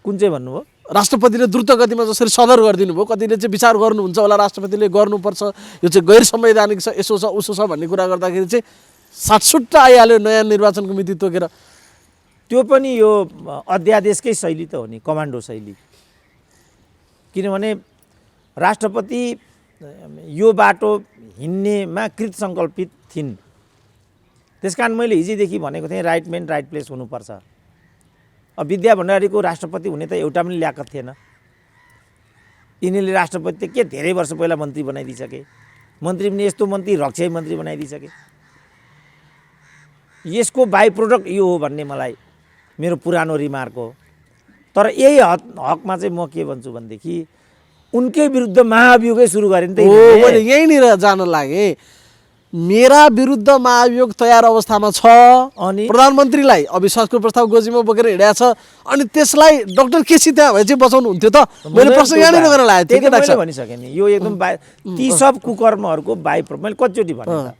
कुन चाहिँ भन्नुभयो? राष्ट्रपतिले द्रुत गतिमा जसरी सदर गरिदिनु भयो, कतिले चाहिँ विचार गर्नुहुन्छ होला राष्ट्रपतिले गर्नुपर्छ, यो चाहिँ गैर संवैधानिक छ, यसो छ उसो छ भन्ने कुरा गर्दाखेरि चाहिँ साटसुट्ट आइहाल्यो नयाँ निर्वाचनको मिति तोकेर। त्यो पनि यो अध्यादेशकै शैली त हो नि, कमान्डो शैली। किनभने राष्ट्रपति यो बाटो हिँड्नेमा कृत सङ्कल्पित थिइन्। त्यस कारण मैले हिजोदेखि भनेको थिएँ राइट म्यान राइट प्लेस हुनुपर्छ। अब विद्या भण्डारीको राष्ट्रपति हुने त एउटा पनि ल्याकत थिएन। यिनीहरूले राष्ट्रपति त के धेरै वर्ष पहिला मन्त्री बनाइदिइसके, मन्त्री पनि यस्तो मन्त्री रक्षा मन्त्री बनाइदिइसके। यसको बाई प्रोडक्ट यो हो भन्ने मलाई मेरो पुरानो रिमार्क हो। तर यही हकमा चाहिँ म के भन्छु भनेदेखि उनकै विरुद्ध महाअभियोगै सुरु गरे नि त। मैले यहीँनिर जान लागेँ। मेरा विरुद्ध महाभियोग तयार अवस्थामा छ अनि प्रधानमन्त्रीलाई अविश्वासको प्रस्ताव गोजीमा बोकेर हिँडेको छ, अनि त्यसलाई डाक्टर केसी त्यहाँ भए चाहिँ बचाउनु हुन्थ्यो त। मैले प्रश्न यहाँनिर गर्न लागेको थिएँ कि डाक्टर साहब भनिसकेँ नि, यो एकदम ती सब कुकर्महरूको मैले कतिचोटि भने त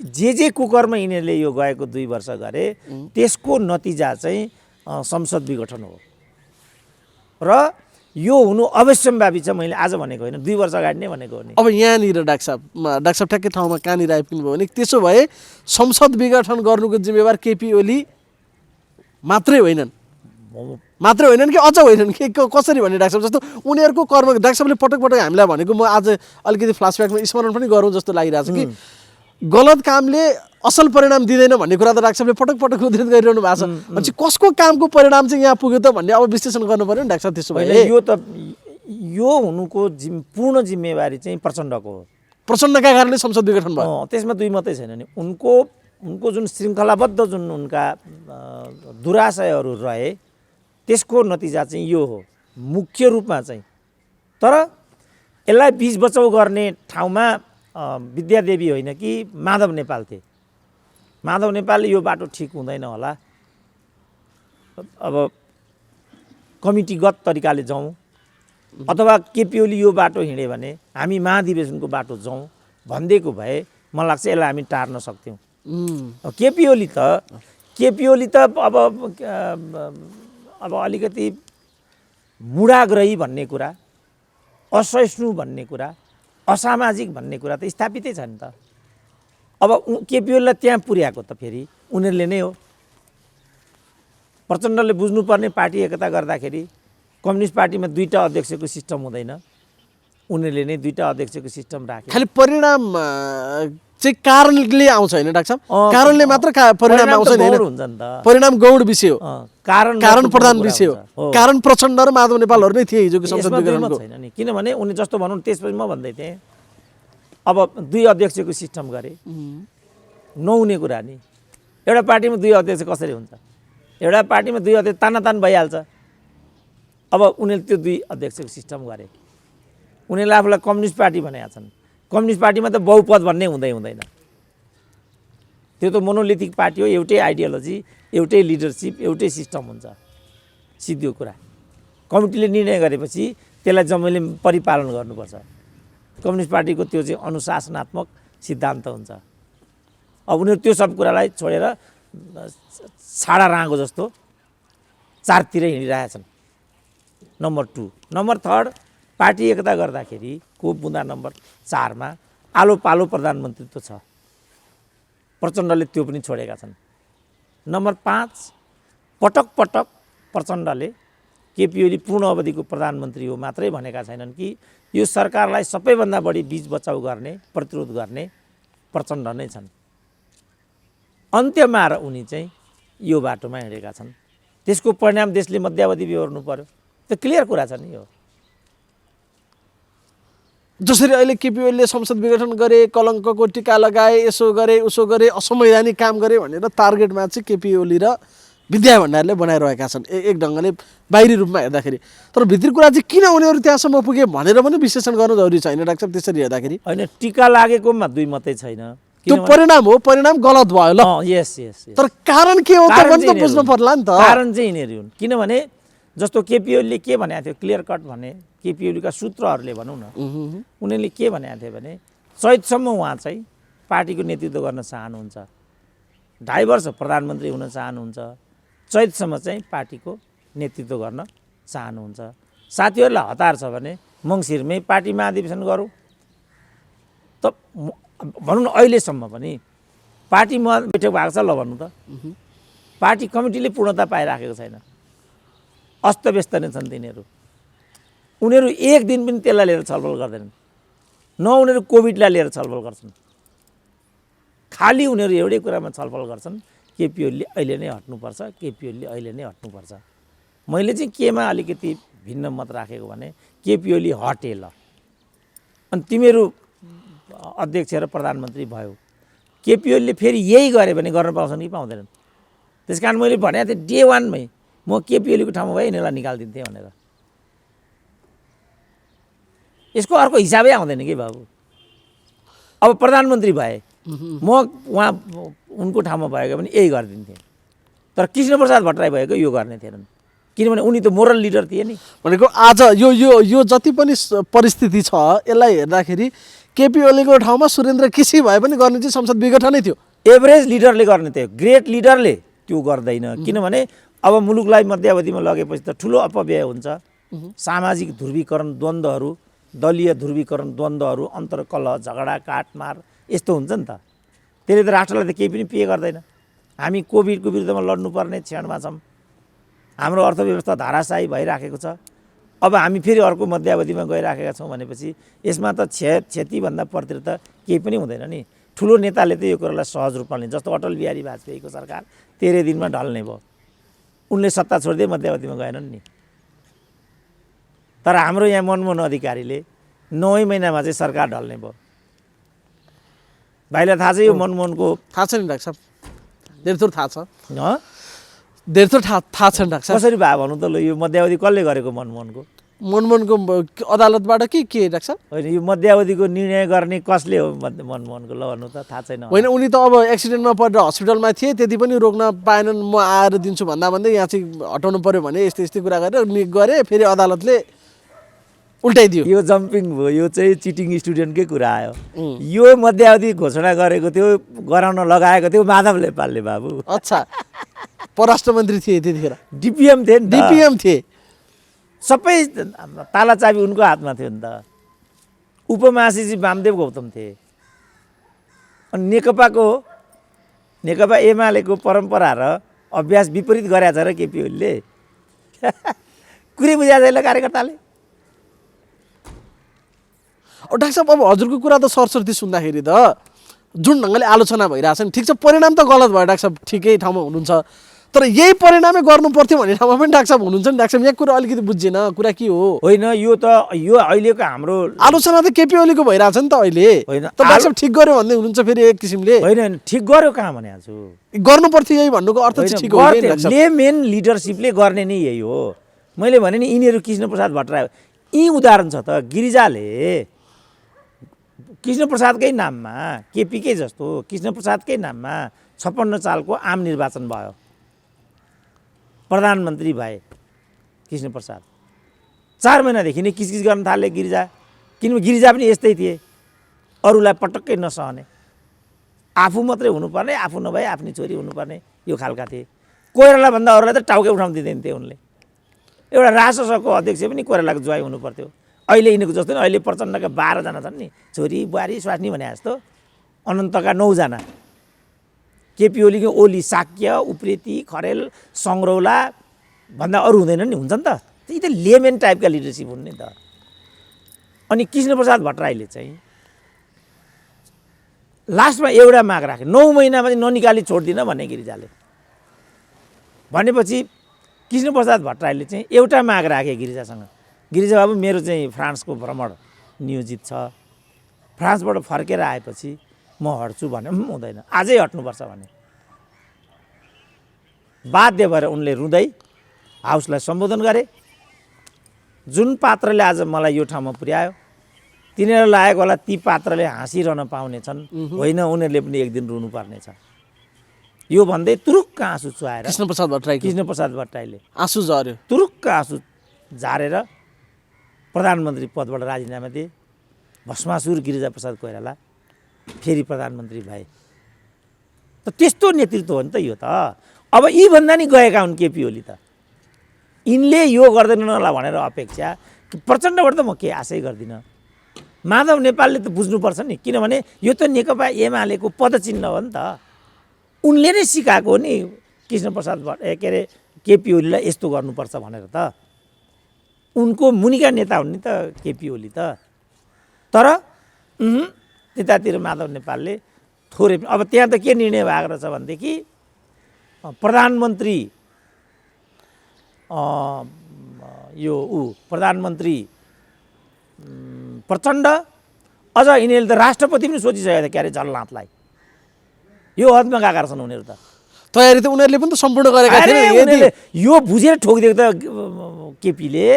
जे कुकर्म यिनीहरूले यो गएको 2 वर्ष गरे त्यसको नतिजा चाहिँ संसद विघटन हो र यो हुनु अवश्यम्भावी छ। मैले आज भनेको होइन, 2 वर्ष अगाडि नै भनेको हो नि। अब यहाँनिर डाक्टर साहब ठ्याक्कै ठाउँमा कहाँनिर आइपुग्नु भयो भने त्यसो भए संसद विघटन गर्नुको जिम्मेवार केपी ओली मात्रै होइनन् कि अझ होइनन् कि कसरी भन्ने डाक्टर साहब? जस्तो उनीहरूको कर्म डाक्टर साहबले पटक पटक हामीलाई भनेको, म आज अलिकति फ्ल्यासब्याकमा स्मरण पनि गरौँ जस्तो लागिरहेको छ कि गलत कामले असल परिणाम दिँदैन भन्ने कुरा त डाक्टर साहबले पटक पटक उद्धृत गरिरहनु भएको छ। अनि कसको कामको परिणाम चाहिँ यहाँ पुग्यो त भन्ने अब विश्लेषण गर्नु पर्यो नि डाक्टर साहब। त्यसो भए यो हुनुको पूर्ण जिम्मेवारी चाहिँ प्रचण्डको हो। प्रचण्डका कारणले संसद विघटन भयो। त्यसमा 2 मात्रै छैन नि। उनको जुन श्रृङ्खलाबद्ध जुन उनका दुराशयहरू रहे त्यसको नतिजा चाहिँ यो हो मुख्य रूपमा चाहिँ। तर यसलाई बीच बचाउ गर्ने ठाउँमा विद्यादेवी होइन कि माधव नेपाल थिए। माधव नेपालले यो बाटो ठिक हुँदैन होला, अब कमिटीगत तरिकाले जाउँ, अथवा केपी ओली यो बाटो हिँड्यो भने हामी महाधिवेशनको बाटो जाउँ भनिदिएको भए मलाई लाग्छ यसलाई हामी टार्न सक्थ्यौँ। केपी ओली त अब अलिकति मुडाग्रही भन्ने कुरा, असहिष्णु भन्ने कुरा, असामाजिक भन्ने कुरा त स्थापितै छ नि त। अब केपी ओलीलाई त्यहाँ पुर्याएको त फेरि उनीहरूले नै हो। प्रचण्डले बुझ्नुपर्ने पार्टी एकता गर्दाखेरि कम्युनिस्ट पार्टीमा 2टा अध्यक्षको सिस्टम हुँदैन, उनीहरूले नै 2टा अध्यक्षको सिस्टम राखे। खालि परिणाम चाहिँ कारणले आउँछ होइन डाक्टर साहब? कारणले मात्र परिणाम आउँछ नि, हुन्छ नि त। परिणाम गौड विषय हो, कारण प्रधान विषय हो। कारण प्रचण्ड र माधव नेपालहरू नै थिए हिजोको संसद विघटनको। छैन नि, किनभने उनी जस्तो भनौँ त्यसपछि म भन्दै थिएँ अब 2 अध्यक्षको सिस्टम गरे नहुने कुरा नि। एउटा पार्टीमा 2 अध्यक्ष कसरी हुन्छ? एउटा पार्टीमा 2 अध्यक्ष तानातान भइहाल्छ। अब उनीहरूले त्यो 2 अध्यक्षको सिस्टम गरे। उनीहरूले आफूलाई कम्युनिस्ट पार्टी भनेका छन्। कम्युनिस्ट पार्टीमा त बहुपद भन्ने हुँदैन। त्यो त मोनोलिथिक पार्टी हो, एउटै आइडियोलोजी, एउटै लिडरसिप, एउटै सिस्टम हुन्छ। सिधो कुरा, कमिटीले निर्णय गरेपछि त्यसलाई जम्मैले परिपालन गर्नुपर्छ। कम्युनिस्ट पार्टीको त्यो चाहिँ अनुशासनात्मक सिद्धान्त हुन्छ। अब उनीहरू त्यो सब कुरालाई छोडेर छाडा राँगो जस्तो चारतिर हिँडिरहेछन्। नम्बर 2। नम्बर 3 पार्टी एकता गर्दाखेरि को बुँदा नम्बर 4मा आलो पालो प्रधानमन्त्रीत्व छ। प्रचण्डले त्यो पनि छोडेका छन्। नम्बर 5, पटक पटक प्रचण्डले केपी ओली पूर्ण अवधिको प्रधानमन्त्री हो मात्रै भनेका छैनन् कि यो सरकारलाई सबैभन्दा बढी बीच बचाउ गर्ने, प्रतिरोध गर्ने प्रचण्ड नै छन्। अन्त्यमा र उनी चाहिँ यो बाटोमा हिँडेका छन्। त्यसको परिणाम देशले मध्यावधि बेहोर्नु पर्यो। त्यो क्लियर कुरा छ नि यो। जसरी अहिले केपी ओलीले संसद विघटन गरे, कलङ्कको टिका लगाए, यसो गरे उसो गरे, असंवैधानिक काम गरे भनेर टार्गेटमा चाहिँ केपी ओली र विद्या भण्डारीले बनाइरहेका छन् एक ढङ्गले बाहिरी रूपमा हेर्दाखेरि। तर भित्री कुरा चाहिँ किन उनीहरू त्यहाँसम्म पुगे भनेर पनि विश्लेषण गर्नु जरुरी छैन डाक्टर साहब त्यसरी हेर्दाखेरि? होइन, टिका लागेकोमा दुई मात्रै छैन, त्यो परिणाम हो, परिणाम गलत भयो ल। यस यस। तर कारण के हो त पनि त बुझ्नु पर्ला नि त। कारण चाहिँ यिनीहरू हुन्। किनभने जस्तो केपी ओलीले के भनेको थियो, क्लियर कट भने केपी ओलीका सूत्रहरूले भनौँ न, उनीहरूले के भनेको थियो भने चैतसम्म उहाँ चाहिँ पार्टीको नेतृत्व गर्न चाहनुहुन्छ, 2.5 वर्ष प्रधानमन्त्री हुन चाहनुहुन्छ, चैतसम्म चाहिँ पार्टीको नेतृत्व गर्न चाहनुहुन्छ। साथीहरूलाई हतार छ भने मङ्सिरमै पार्टी महाधिवेशन गरौँ त भनौँ न। अहिलेसम्म पनि पार्टी बैठक भएको छ ल भन्नु त, पार्टी कमिटीले पूर्णता पाइराखेको छैन, अस्तव्यस्त नै छन् तिनीहरू। उनीहरू एक दिन पनि त्यसलाई लिएर छलफल गर्दैनन्, न उनीहरू कोभिडलाई लिएर छलफल गर्छन्, खालि उनीहरू एउटै कुरामा छलफल गर्छन्, केपी ओलीले अहिले नै हट्नुपर्छ, केपी ओलीले अहिले नै हट्नुपर्छ। मैले चाहिँ केमा अलिकति भिन्न मत राखेको भने केपी ओली हटे ल, अनि तिमीहरू अध्यक्ष र प्रधानमन्त्री भयो, केपी ओलीले फेरि यही गरे भने गर्न पाउँछन् कि पाउँदैनन्। त्यस कारण मैले भनेको थिएँ डे 1 मै म केपी ओलीको ठाउँमा भए यिनीहरूलाई निकालिदिन्थेँ भनेर। यसको अर्को हिसाबै आउँदैन कि बाबु। अब प्रधानमन्त्री भए म उहाँ उनको ठाउँमा भएको पनि यही गरिदिन्थेँ, तर कृष्णप्रसाद भट्टराई भएको यो गर्ने थिएनन्, किनभने उनी त मोरल लिडर थिए नि। भनेको आज यो यो यो जति पनि परिस्थिति छ यसलाई हेर्दाखेरि केपी ओलीको ठाउँमा सुरेन्द्र केसी भए पनि गर्ने चाहिँ संसद विघटनै थियो। एभरेज लिडरले गर्ने थियो, ग्रेट लिडरले त्यो गर्दैन। किनभने अब मुलुकलाई मध्यावधिमा लगेपछि त ठुलो अपव्यय हुन्छ, सामाजिक ध्रुवीकरण द्वन्द्वहरू, दलीय ध्रुवीकरण द्वन्द्वहरू, अन्तर्कलह, झगडा, काटमार यस्तो हुन्छ नि त। त्यसले त राष्ट्रलाई त केही पनि पे गर्दैन। हामी कोभिडको विरुद्धमा लड्नुपर्ने क्षणमा छौँ, हाम्रो अर्थव्यवस्था धाराशायी भइराखेको छ। अब हामी फेरि अर्को मध्यावधिमा गइराखेका छौँ भनेपछि यसमा त क्षतिभन्दा प्रति त केही पनि हुँदैन नि। ठुलो नेताले त यो कुरालाई सहज रूपमा लिन्छ। जस्तो अटल बिहारी वाजपेयीको सरकार 13 दिनमा ढल्ने भयो, उनले सत्ता छोड्दै मध्यावधिमा गएनन् नि। तर हाम्रो यहाँ मनमोहन अधिकारीले 9 महिनामा चाहिँ सरकार ढल्ने भयो। भाइलाई थाहा छ यो मनमोहनको? थाहा छ नि डाक्टर साहब, धेरै थोर थाहा छ, हँ धेरै थोर थाहा छ डाक्टर साहब। कसरी भयो भन्नु त? ल यो मध्यावधि कसले गरेको? मनमोहनको अदालतबाट के डाक्टर साहब? होइन, यो मध्यावधिको निर्णय गर्ने कसले हो मनमोहनको? ल भन्नु त, थाहा छैन? होइन, उनी त अब एक्सिडेन्टमा परेर हस्पिटलमा थिए, त्यति पनि रोक्न पाएनन्। म आएर दिन्छु भन्दै यहाँ चाहिँ हटाउनु पर्यो भने यस्तै कुरा गरे, फेरि अदालतले उल्टाइदियो। यो जम्पिङ भयो, यो चाहिँ चिटिङ स्टुडेन्टकै कुरा आयो। यो मध्यावधि घोषणा गरेको थियो, गराउन लगाएको थियो माधव नेपालले बाबु। अच्छा, परराष्ट्र मन्त्री थिए त्यतिखेर? डिपिएम थिए नि त। डिपिएम थिए, सबै तालाचाबी उनको हातमा थियो नि त। उपमहासचिव वामदेव गौतम थिए। अनि नेकपा एमालेको परम्परा र अभ्यास विपरीत गरेछ र केपी ओलीले। कुरै बुझाएको छैन कार्यकर्ताले। डाक्टर साहब, अब हजुरको कुरा त सरस्वती सुन्दाखेरि त जुन ढङ्गले आलोचना भइरहेछ नि, ठिक छ परिणाम त गलत भयो डाक्टर साहब, ठिकै ठाउँमा हुनुहुन्छ, तर यही परिणामै गर्नु पर्थ्यो भन्ने ठाउँमा पनि डाक्टर साहब हुनुहुन्छ नि। डाक्टर साहब, यहाँ कुरा अलिकति बुझ्दैन, कुरा के हो? होइन, यो अहिलेको हाम्रो आलोचना त केपी ओलीको भइरहेछ नि त अहिले। होइन, त डाक्टर साहब ठिक गर्यो भन्दै हुनुहुन्छ फेरि एक किसिमले। होइन, ठिक गर्यो कहाँ भनेको छु? गर्नु पर्थ्यो यही भन्नुको अर्थ चाहिँ ठिक हो। मेन लिडरसिपले गर्ने नै यही हो। मैले भने नि यिनीहरू कृष्णप्रसाद भट्टराई यी उदाहरण छ त। गिरिजाले कृष्णप्रसादकै नाममा, केपीकै जस्तो कृष्णप्रसादकै नाममा 56 सालको आम निर्वाचन भयो, प्रधानमन्त्री भए कृष्णप्रसाद। 4 महिनादेखि नै किचकिच गर्न थाले गिरिजा, किनभने गिरिजा पनि यस्तै थिए, अरूलाई पटक्कै नसहने, आफू मात्रै हुनुपर्ने, आफू नभए आफ्नी छोरी हुनुपर्ने, यो खालका थिए। कोइरालाभन्दा अरूलाई त टाउकै उठाउन दिँदैन थिए उनले। एउटा राजसभाको अध्यक्ष पनि कोइरालाको ज्वाइँ हुनु पर्थ्यो। अहिले यिनीहरूको जस्तो नि, अहिले प्रचण्डका 12 जना छन् नि, छोरी बुहारी स्वास्नी भने जस्तो, अनन्तका 9 जना। केपी ओलीको ओली साक्य उप्रेती खरेल सङ्ग्रौला भन्दा अरू हुँदैन नि हुन्छ नि त यी त लेमेन टाइपका लिडरसिप हुन् नि त अनि कृष्णप्रसाद भट्टराईले चाहिँ लास्टमा एउटा माग राखे 9 महिनामा चाहिँ ननिकाली छोड्दिन भन्ने गिरिजाले भनेपछि कृष्णप्रसाद भट्टराईले चाहिँ एउटा माग राखे गिरिजासँग गिरिजा बाबु मेरो चाहिँ फ्रान्सको भ्रमण नियोजित छ फ्रान्सबाट फर्केर आएपछि म हट्छु भने हुँदैन आजै हट्नुपर्छ भने बाध्य भएर उनले रुँदै हाउसलाई सम्बोधन गरे जुन पात्रले आज मलाई यो ठाउँमा पुर्यायो तिनीहरू लागेको होला ती पात्रले हाँसिरहन पाउनेछन् होइन उनीहरूले पनि एक दिन रुनुपर्नेछ यो भन्दै तुरुक्क आँसु चुहाएर कृष्णप्रसाद भट्टराईले आँसु झर्यो तुरुक्क आँसु झारेर प्रधानमन्त्री पदबाट राजीनामा दिए भस्मासुर गिरिजाप्रसाद कोइराला फेरि प्रधानमन्त्री भए त त्यस्तो नेतृत्व हो नि त यो त अब यी भन्दा नि गएका हुन् केपी ओली त यिनले यो गर्दैनन् होला भनेर अपेक्षा प्रचण्डबाट त म केही आशै गर्दिनँ माधव नेपालले त बुझ्नुपर्छ नि किनभने यो त नेकपा एमालेको पदचिन्ह हो नि त उनले नै सिकाएको हो नि कृष्णप्रसाद के अरे केपी ओलीलाई यस्तो गर्नुपर्छ भनेर त उनको मुनिका नेता हुन् नि त केपी ओली त तर त्यतातिर माधव नेपालले थोरै अब त्यहाँ त के निर्णय भएको रहेछ भनेदेखि प्रधानमन्त्री प्रधानमन्त्री प्रचण्ड अझ यिनीहरूले त राष्ट्रपति पनि सोचिसकेको थियो क्यारे झलनाथलाई यो हदमा गएका रहेछन् उनीहरू त तयारी त उनीहरूले पनि त सम्पूर्ण गरेका थिए यो बुझेर ठोकिदिएको त केपीले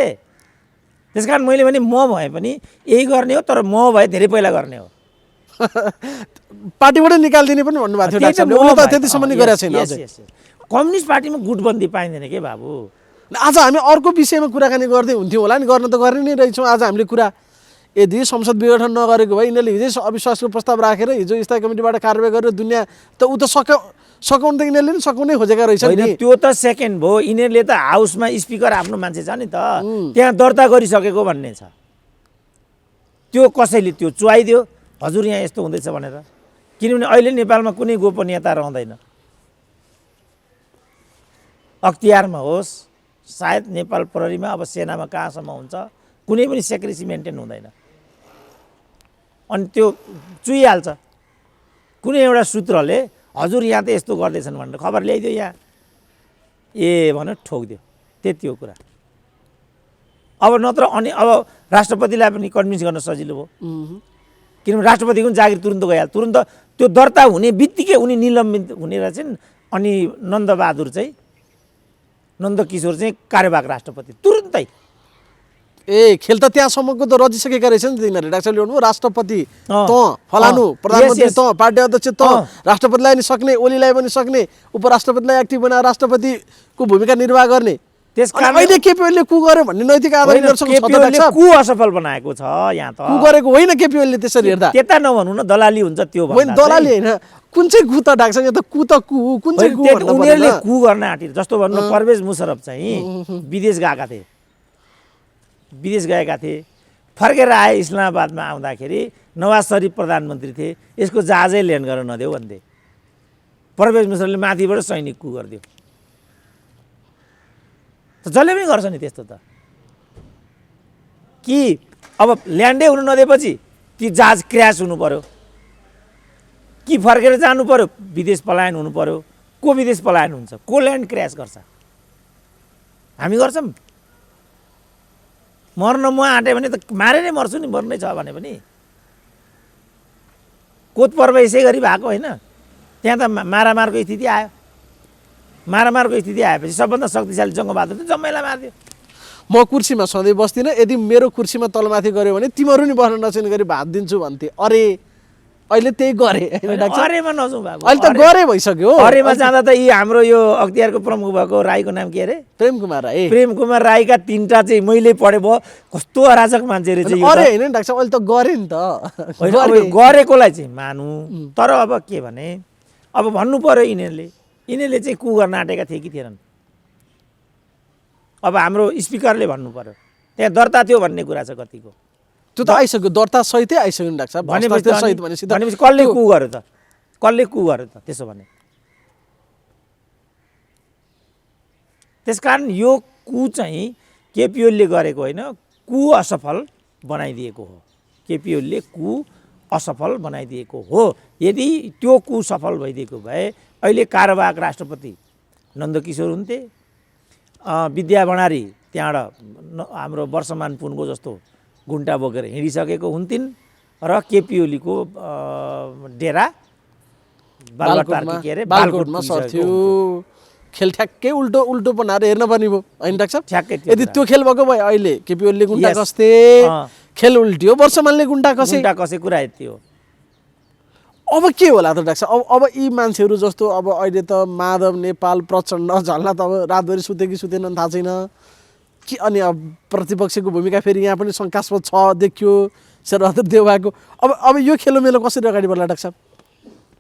त्यस कारण मैले भने म भए पनि यही गर्ने हो तर म भए धेरै पहिला गर्ने हो पार्टीबाट निकालिदिने पनि भन्नुभएको थियो उनले त त्यतिसम्म नि गरेको छैन कम्युनिस्ट पार्टीमा गुटबन्दी पाइँदैन के बाबु आज हामी अर्को विषयमा कुराकानी गर्दै हुन्थ्यौँ होला नि गर्न त गर्ने नै रहेछौँ आज हामीले कुरा यदि संसद विघटन नगरेको भए यिनीहरूले हिजै अविश्वासको प्रस्ताव राखेर हिजो स्थायी कमिटीबाट कारवाही गरेर दुनियाँ त ऊ त सकाउनु त यिनीहरूले नि सकाउनै खोजेका रहेछन् नि त्यो त सेकेन्ड भयो यिनीहरूले त हाउसमा स्पिकर आफ्नो मान्छे छ नि त त्यहाँ दर्ता गरिसकेको भन्ने छ त्यो कसैले त्यो चुहाइदियो हजुर यहाँ यस्तो हुँदैछ भनेर किनभने अहिले नेपालमा कुनै गोपनीयता रहँदैन अख्तियारमा होस् सायद नेपाल प्रहरीमा अब सेनामा कहाँसम्म हुन्छ कुनै पनि सेक्रेसी मेन्टेन हुँदैन अनि त्यो चुइहाल्छ कुनै एउटा सूत्रले हजुर यहाँ त यस्तो गर्दैछन् भनेर खबर ल्याइदियो यहाँ भनेर ठोकिदियो त्यति हो कुरा अब नत्र अनि अब राष्ट्रपतिलाई पनि कन्भिन्स गर्न सजिलो भयो किनभने राष्ट्रपतिको पनि जागिर तुरुन्त गइहाल्यो तुरुन्त त्यो दर्ता हुने बित्तिकै उनी निलम्बित हुने रहेछन् अनि नन्दकिशोर चाहिँ कार्यवाहक राष्ट्रपति तुरुन्तै खेल त त्यहाँसम्मको त रजिसकेका रहेछ नि तिनीहरूले डाक्टर ल्याउनु राष्ट्रपति त फलानु प्रधानमन्त्री त पार्टी अध्यक्ष त राष्ट्रपतिलाई पनि सक्ने ओलीलाई पनि सक्ने उपराष्ट्रपतिलाई एक्टिभ बनाएर राष्ट्रपतिको भूमिका निर्वाह गर्ने त्यसकारण अहिले केपी ओलीले कु गर्यो भन्ने नैतिक आधार कु असफल बनाएको छ यहाँ त कु गरेको होइन केपी ओलीले त्यसरी हेर्दा त्यता नभन्नु न दलाली हुन्छ त्यो होइन दलाली होइन कुन चाहिँ कु त ढाक्छ यो त कु त कु कुन चाहिँ कु भन्नु उनीहरूले कु गर्न आँटिर जस्तो भन्नु परवेज मुशरफ चाहिँ विदेश गएका थिए विदेश गएका थिए फर्केर आए इस्लामाबादमा आउँदाखेरि नवाज शरीफ प्रधानमन्त्री थिए यसको जहाजै ल्यान्ड गर्न नदेऊ भन्थे परवेज मुशरफले माथिबाट सैनिक कु गरिदियो जसले पनि गर्छ नि त्यस्तो त कि अब ल्यान्डै हुनु नदिएपछि ती जहाज क्र्यास हुनु पर्यो कि फर्केर जानु पर्यो विदेश पलायन हुनु पर्यो को विदेश पलायन हुन्छ को ल्यान्ड क्र्यास गर्छ हामी गर्छौँ मर्न म आँटेँ भने त मारे नै मर्छु नि मर्नै छ भने पनि कोत पर्व यसै गरी भएको होइन त्यहाँ त मारामारको स्थिति आयो मारामारको स्थिति आएपछि सबभन्दा शक्तिशाली जङ्गबहादुर त जम्मैलाई मारिदियो म कुर्सीमा सधैँ बस्दिनँ यदि मेरो कुर्सीमा तलमाथि गऱ्यो भने तिमीहरू नि बस्न नसक्ने गरी भात दिन्छु भन्थे अरे अहिले त्यही गरे अरेमा नजाउँ बाबु अहिले त गरे भइसक्यो अरेमा जाँदा त यी हाम्रो यो अख्तियारको प्रमुख भएको राईको नाम के अरे प्रेम कुमार राईका 3टा चाहिँ मैले पढे भयो कस्तो अराजक मान्छे रहेछ अरे होइन डाक्टर साहब अहिले त गरे नि त गरेकोलाई चाहिँ मानु तर अब के भने अब भन्नु पर्यो यिनीहरूले चाहिँ कु गर्न आँटेका थिए कि थिएनन् अब हाम्रो स्पिकरले भन्नु पर्यो त्यहाँ दर्ता थियो भन्ने कुरा छ कतिको त्यो त आइसक्यो दर्ता सहितै आइसक्यो नि डाक्टर साहब भनेपछि कसले कु गर्यो त त्यसो भने त्यसकारण यो कु चाहिँ केपी ओलीले गरेको होइन, कु असफल बनाइदिएको हो। केपी ओलीले कु असफल बनाइदिएको हो। यदि त्यो कु सफल भइदिएको भए अहिले कार्यवाहक राष्ट्रपति नन्दकिशोर हुन्थे, विद्या भण्डारी त्यहाँबाट हाम्रो वर्षमान पुनको जस्तो घुन्टा बोकेर हिँडिसकेको हुन्थिन् र केपी ओलीको डेरा बालकोटमा सर्थ्यो। खेल ठ्याक्कै उल्टो बनाएर हेर्न पर्ने भयो होइन डाक्टर साहब? ठ्याक्कै यदि त्यो खेल भएको भए अहिले केपी ओलीले गुन्डा कस्थे, खेल उल्टियो, वर्षमानले गुन्डा कसे कुरा यति हो। अब के होला त डाक्टर साहब? अब यी मान्छेहरू जस्तो अब अहिले त माधव नेपाल प्रचण्ड झल्ला त अब रातभरि सुते कि सुतेनन् थाहा छैन कि। अनि अब प्रतिपक्षको भूमिका फेरि यहाँ पनि शङ्कास्पद छ देखियो शेरबहादुर देउवाको। अब यो खेलोमेलो कसरी अगाडि बढ्ला डाक्टर साहब?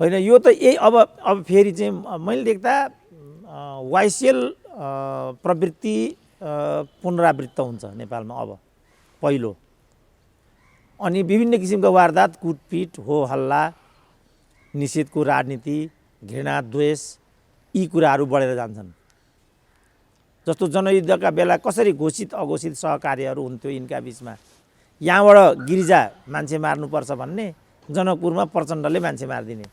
होइन, यो त यही अब फेरि चाहिँ मैले देख्दा वाइसिएल प्रवृत्ति पुनरावृत्त हुन्छ नेपालमा अब पहिलो। अनि विभिन्न किसिमका वारदात, कुटपिट, हो हल्ला, निषेधको राजनीति, घृणा, द्वेष, यी कुराहरू बढेर जान्छन्। जस्तो जनयुद्धका बेला कसरी घोषित अघोषित सहकार्यहरू हुन्थ्यो यिनका बिचमा, यहाँबाट गिरिजा मान्छे मार्नुपर्छ भन्ने, जनकपुरमा प्रचण्डले मान्छे मारिदिने।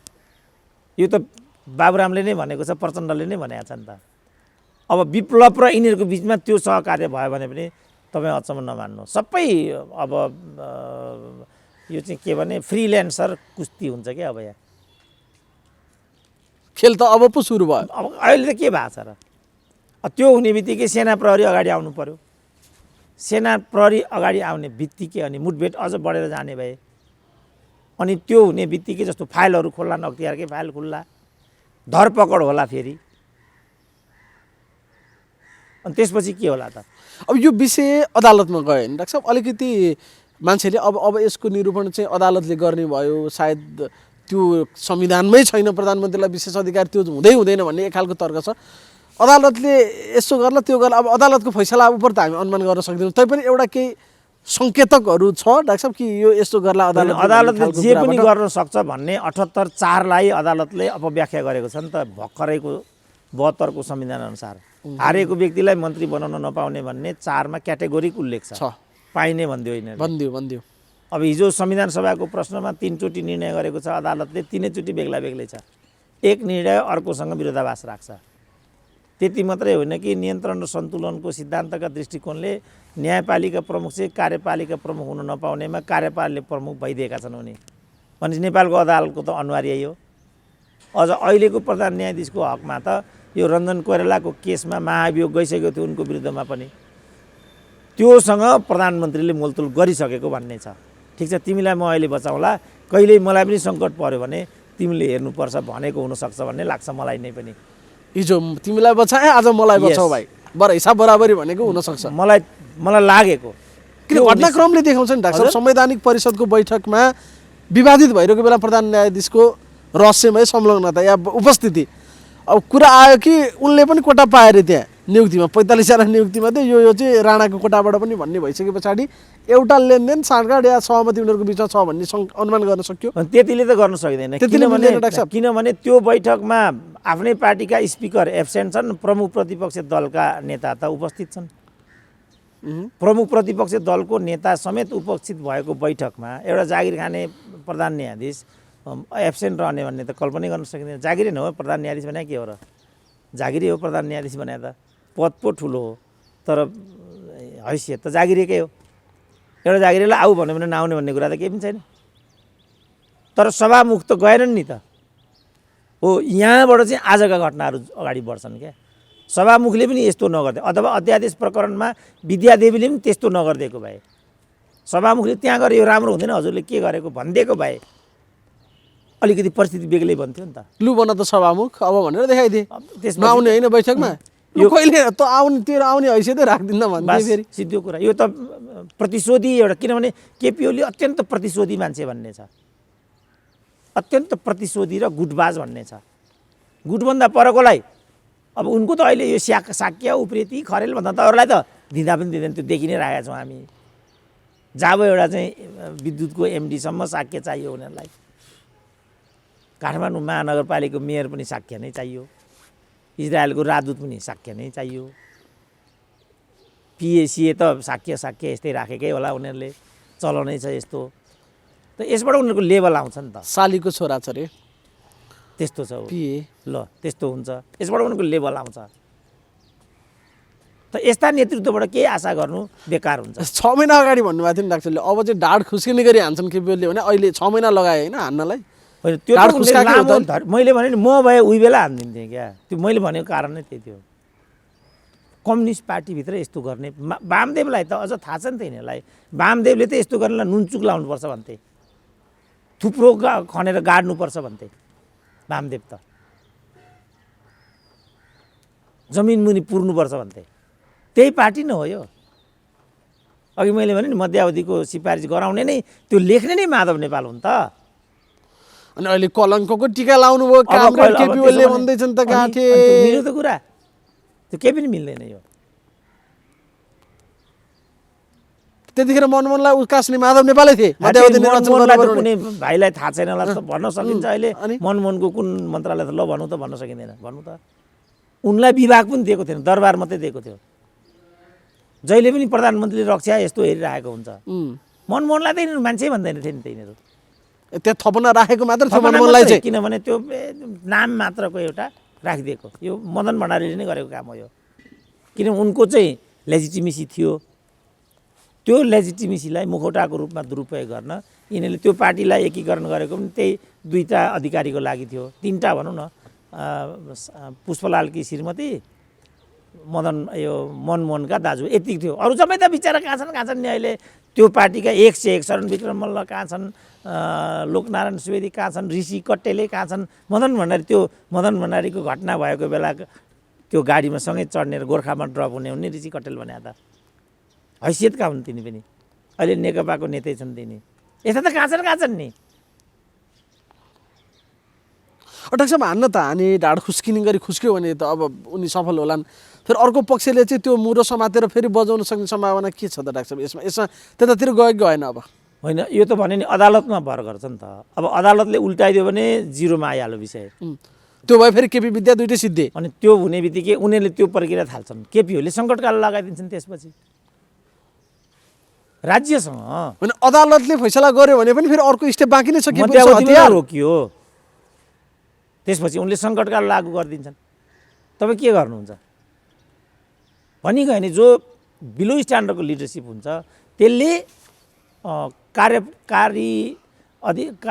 यो त बाबुरामले नै भनेको छ, प्रचण्डले नै भनेको छ नि त। अब विप्लव र यिनीहरूको बिचमा त्यो सहकार्य भयो भने पनि तपाईँ अचम्म नमान्नु, सबै अब यो चाहिँ के भने फ्रिल्यान्सर कुस्ती हुन्छ क्या अब यहाँ। खेल त अब पो सुरु भयो। अब अहिले त के भएको छ र? त्यो हुने बित्तिकै सेना प्रहरी अगाडि आउनु पर्यो। सेना प्रहरी अगाडि आउने बित्तिकै अनि मुठभेड अझ बढेर जाने भए, अनि त्यो हुने बित्तिकै जस्तो फाइलहरू खोल्ला, अख्तियारकै फाइल खुल्ला, धरपकड होला फेरि, अनि त्यसपछि के होला त? अब यो विषय अदालतमा गयो नि डाक्टर साहब, अलिकति मान्छेले अब यसको निरूपण चाहिँ अदालतले गर्ने भयो, सायद त्यो संविधानमै छैन प्रधानमन्त्रीलाई विशेष अधिकार, त्यो हुँदैन भन्ने एक खालको तर्क छ। अदालतले यसो गर्ला त्यो गर्ला, अब अदालतको फैसला उप त हामी अनुमान गर्न सक्दैनौँ। तैपनि एउटा केही सङ्केतकहरू छ डाक्टर साहब कि यो यस्तो गर्ला अदालतले जे पनि गर्न सक्छ भन्ने 78(4) अदालतले अपव्याख्या गरेको छ नि त भर्खरैको 72 को संविधान अनुसार। हारेको व्यक्तिलाई मन्त्री बनाउन नपाउने भन्ने 4 मा क्याटेगोरिक उल्लेख छ। पाइने भन्दियो होइन, भन्दियो। अब हिजो संविधान सभाको प्रश्नमा 3 चोटि निर्णय गरेको छ अदालतले, 3 चोटि बेग्लै छ। एक निर्णय अर्कोसँग विरोधाभास राख्छ। त्यति मात्रै होइन कि नियन्त्रण र सन्तुलनको सिद्धान्तका दृष्टिकोणले न्यायपालिका प्रमुख चाहिँ कार्यपालिका प्रमुख हुन नपाउनेमा कार्यपालिका प्रमुख भइदिएका छन् उनी। भनेपछि नेपालको अदालतको त अनिवार्य हो। अझ अहिलेको प्रधान न्यायाधीशको हकमा त यो रञ्जन कोइरालाको केसमा महाभियोग गइसकेको थियो उनको विरुद्धमा पनि, त्योसँग प्रधानमन्त्रीले मोलतोल गरिसकेको भन्ने छ। ठिक छ, तिमीलाई म अहिले बचाउँला, कहिल्यै मलाई पनि सङ्कट पर्यो भने तिमीले हेर्नुपर्छ भनेको हुनसक्छ भन्ने लाग्छ मलाई नै पनि। हिजो तिमीलाई बचाए आज मलाई बचाऊ भाइ, हिसाब बराबरी भनेको हुनसक्छ मलाई लागेको। किन घटनाक्रमले देखाउँछ नि डाक्टर साहब, संवैधानिक परिषदको बैठकमा विवादित भइरहेको बेला प्रधान न्यायाधीशको रहस्यमय संलग्नता या उपस्थिति, अब कुरा आयो कि उनले पनि कोटा पाए अरे त्यहाँ नियुक्तिमा, 45 जना नियुक्तिमा थियो, यो चाहिँ राणाको कोटाबाट पनि भन्ने भइसके पछाडि एउटा लेनदेन साँठगाँठ या सहमति उनीहरूको बिचमा छ भन्ने अनुमान गर्न सक्यो। त्यतिले त गर्न सक्दैन, किनभने त्यो बैठकमा आफ्नै पार्टीका स्पिकर एब्सेन्ट छन्, प्रमुख प्रतिपक्ष दलका नेता त उपस्थित छन्। प्रमुख प्रतिपक्ष दलको नेता समेत उपस्थित भएको बैठकमा एउटा जागिर खाने प्रधान न्यायाधीश एब्सेन्ट रहने भन्ने त कल्पनै गर्न सकिँदैन। जागिरै न हो प्रधान न्यायाधीश भने के हो र? जागिरै हो प्रधान न्यायाधीश भने त, पद पो ठुलो हो तर हैसियत त जागिरेकै हो। एउटा जागिरीलाई आऊ भन्यो भने नआउने भन्ने कुरा त केही पनि छैन। तर सभामुख त गएनन् नि त। हो, यहाँबाट चाहिँ आजका घटनाहरू अगाडि बढ्छन् क्या। सभामुखले पनि यस्तो नगर्दे, अथवा अध्यादेश प्रकरणमा विद्यादेवीले पनि त्यस्तो नगरिदिएको भए, सभामुखले त्यहाँ गएर यो राम्रो हुँदैन हजुरले के गरेको भनिदिएको भए अलिकति परिस्थिति बेग्लै बन्थ्यो नि त। लु बन त सभामुख अब भनेर देखाइदिए, त्यसमा आउने होइन बैठकमा, यो कहिले त आउने तेरो आउने हैसियतै राख्दिन्न भन्दै फेरि सिद्धो कुरा। यो त प्रतिशोधी एउटा, किनभने केपी ओली अत्यन्त प्रतिशोधी मान्छे भन्ने छ, अत्यन्त प्रतिशोधी र गुटबाज भन्ने छ। गुटभन्दा परकोलाई अब उनको त अहिले यो साक्य उप्रेती खरेल भन्दा त अरूलाई त दिँदा पनि दिँदैन, त्यो देखि नै राखेका छौँ हामी। जब एउटा चाहिँ विद्युतको एमडीसम्म साक्य चाहियो उनीहरूलाई, काठमाडौँ महानगरपालिकाको मेयर पनि साक्य नै चाहियो, इजरायलको राजदूत पनि साक्य नै चाहियो, पिएसिए त साक्य यस्तै राखेकै होला उनीहरूले, चलाउनै छ यस्तो। त यसबाट उनीहरूको लेभल आउँछ नि त। सालीको छोरा छ रे त्यस्तो छ पिए। ल त्यस्तो हुन्छ, यसबाट उनीहरूको लेभल आउँछ। त यस्ता नेतृत्वबाट केही आशा गर्नु बेकार हुन्छ। 6 महिना अगाडि भन्नुभएको थियो नि डाक्टरले, अब चाहिँ ढाड खुस्किने गरी हान्छन् केपी ओलीले भने, अहिले 6 महिना लगाए होइन हान्नलाई। होइन त्यो ढाड त खुस्काएकै हो त। मैले भने नि म भए उही बेला हानिदिन्थेँ क्या। त्यो मैले भनेको कारण नै त्यही थियो। कम्युनिस्ट पार्टीभित्र यस्तो गर्ने वामदेवलाई त अझ थाहा छ नि त यिनीहरूलाई। वामदेवले त यस्तो गर्नलाई नुनचुक लाउनुपर्छ भन्थे, थुप्रो खनेर गाड्नुपर्छ भन्थे वामदेव त, जमिन मुनि पुर्नुपर्छ भन्थे। त्यही पार्टी नै हो यो। अघि मैले भने नि मध्यावधिको सिफारिस गराउने नै, त्यो लेख्ने नै माधव नेपाल हो नि त। अनि अहिले कलङ्कको टिका लाउनु भयो कामरेड केपी ओलीले भन्दैछन् त गाँठे। मिल्यो त कुरा, त्यो केही पनि मिल्दैन यो। त्यतिखेर मनमोहनलाई उकास्ने माधव नेपालै थिए। मध्यावधि निर्वाचन कुनै भाइलाई थाहा छैन होला त भन्न सकिन्छ अहिले। मनमोहनको कुन मन्त्रालय त ल भनौँ त भन्न सकिँदैन, भन्नु त। उनलाई विभाग पनि दिएको थिएन, दरबार मात्रै दिएको थियो। जहिले पनि प्रधानमन्त्रीले रक्षा यस्तो हेरिरहेको हुन्छ। मनमोहनलाई त यिनीहरू मान्छे भन्दैन थिए नि त यिनीहरू। त्यहाँ थपना राखेको मात्र थियो मनमोहनलाई चाहिँ। किनभने त्यो नाम मात्रको एउटा राखिदिएको, यो मदन भण्डारीले नै गरेको काम हो यो। किन उनको चाहिँ लेजिटिमेसी थियो, त्यो लेजिटिमेसीलाई मुखौटाको रूपमा दुरुपयोग गर्न यिनीहरूले त्यो पार्टीलाई एकीकरण गरेको पनि त्यही 2टा अधिकारीको लागि थियो, 3टा भनौँ न, पुष्पलालकी श्रीमती, मनमोहनका दाजु, यति थियो। अरू सबै त बिचरा कहाँ छन् नि अहिले। त्यो पार्टीका 1 से 1 शरण विक्रम मल्ल कहाँ छन्, लोकनारायण सुवेदी कहाँ छन्, ऋषि कट्टेले कहाँ छन्, मदन भण्डारी। त्यो मदन भण्डारीको घटना भएको बेला त्यो गाडीमा सँगै चढ्ने गोर्खामा ड्रप हुने ऋषि कट्टेल भने त हैसियतका हुन् तिनी पनि, अहिले नेकपाको नेतै छन् तिनी। यस्ता त कहाँ छन् नि। डाक्टर साहब हान्न त हाने, ढाड खुस्किने गरी खुस्क्यो भने त अब उनी सफल होलान्। फेरि अर्को पक्षले चाहिँ त्यो मुरो समातेर फेरि बजाउन सक्ने सम्भावना के छ त डाक्टर साहब? यसमा त्यतातिर गयो कि गएन? अब होइन, यो त भने नि अदालतमा भर गर्छ नि त। अब अदालतले उल्टाइदियो भने जिरोमा आइहाल्यो विषय। त्यो भए फेरि केपी विद्या दुइटै सिद्धे। अनि त्यो हुने बित्तिकै उनीहरूले त्यो प्रक्रिया थाल्छन्। केपी ओलीले सङ्कटकाल लगाइदिन्छन् त्यसपछि राज्यसँग। होइन, अदालतले फैसला गर्यो भने पनि फेरि अर्को स्टेप बाँकी नै छ। मध्यावधिमा रोकियो, त्यसपछि उनले सङ्कटकाल लागू गरिदिन्छन्। तपाईँ के गर्नुहुन्छ भनिगयो भने जो बिलो स्ट्यान्डर्डको लिडरसिप हुन्छ त्यसले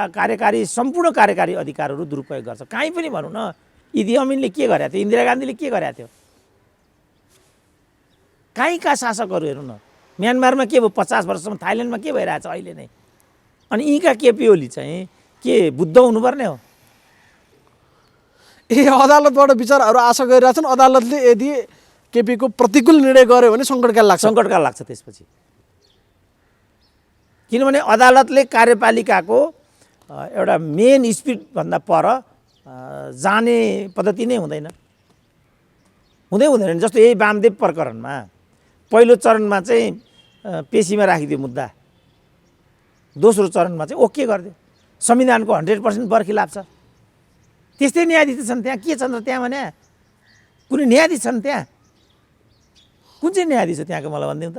कार्यकारी सम्पूर्ण कार्यकारी अधिकारहरू दुरुपयोग गर्छ। कहीँ पनि भनौँ न, इदी अमिनले के गरेको थियो, इन्दिरा गान्धीले के गरेको थियो, कहीँका शासकहरू हेर्नु न। म्यानमारमा के भयो 50 वर्षसम्म, थाइल्यान्डमा के भइरहेछ अहिले नै। अनि यीका केपी ओली चाहिँ के बुद्ध हुनुपर्ने हो? अदालतबाट विचारहरू आशा गरिरहेछन्। अदालतले यदि केपीको प्रतिकूल निर्णय गर्यो भने सङ्कटकाल लाग्छ त्यसपछि। किनभने अदालतले कार्यपालिकाको एउटा मेन स्पिडभन्दा पर जाने पद्धति नै हुँदैन। जस्तो यही वामदेव प्रकरणमा पहिलो चरणमा चाहिँ पेशीमा राखिदियो मुद्दा, दोस्रो चरणमा चाहिँ ओके गरिदियो। संविधानको 100% बर्खिलाप छ। त्यस्तै न्यायाधीश छन् त्यहाँ, के छन् र त्यहाँ भने कुनै न्यायाधीश छन् त्यहाँ? कुन चाहिँ न्यायाधीश हो त्यहाँको मलाई भनिदिउँ त।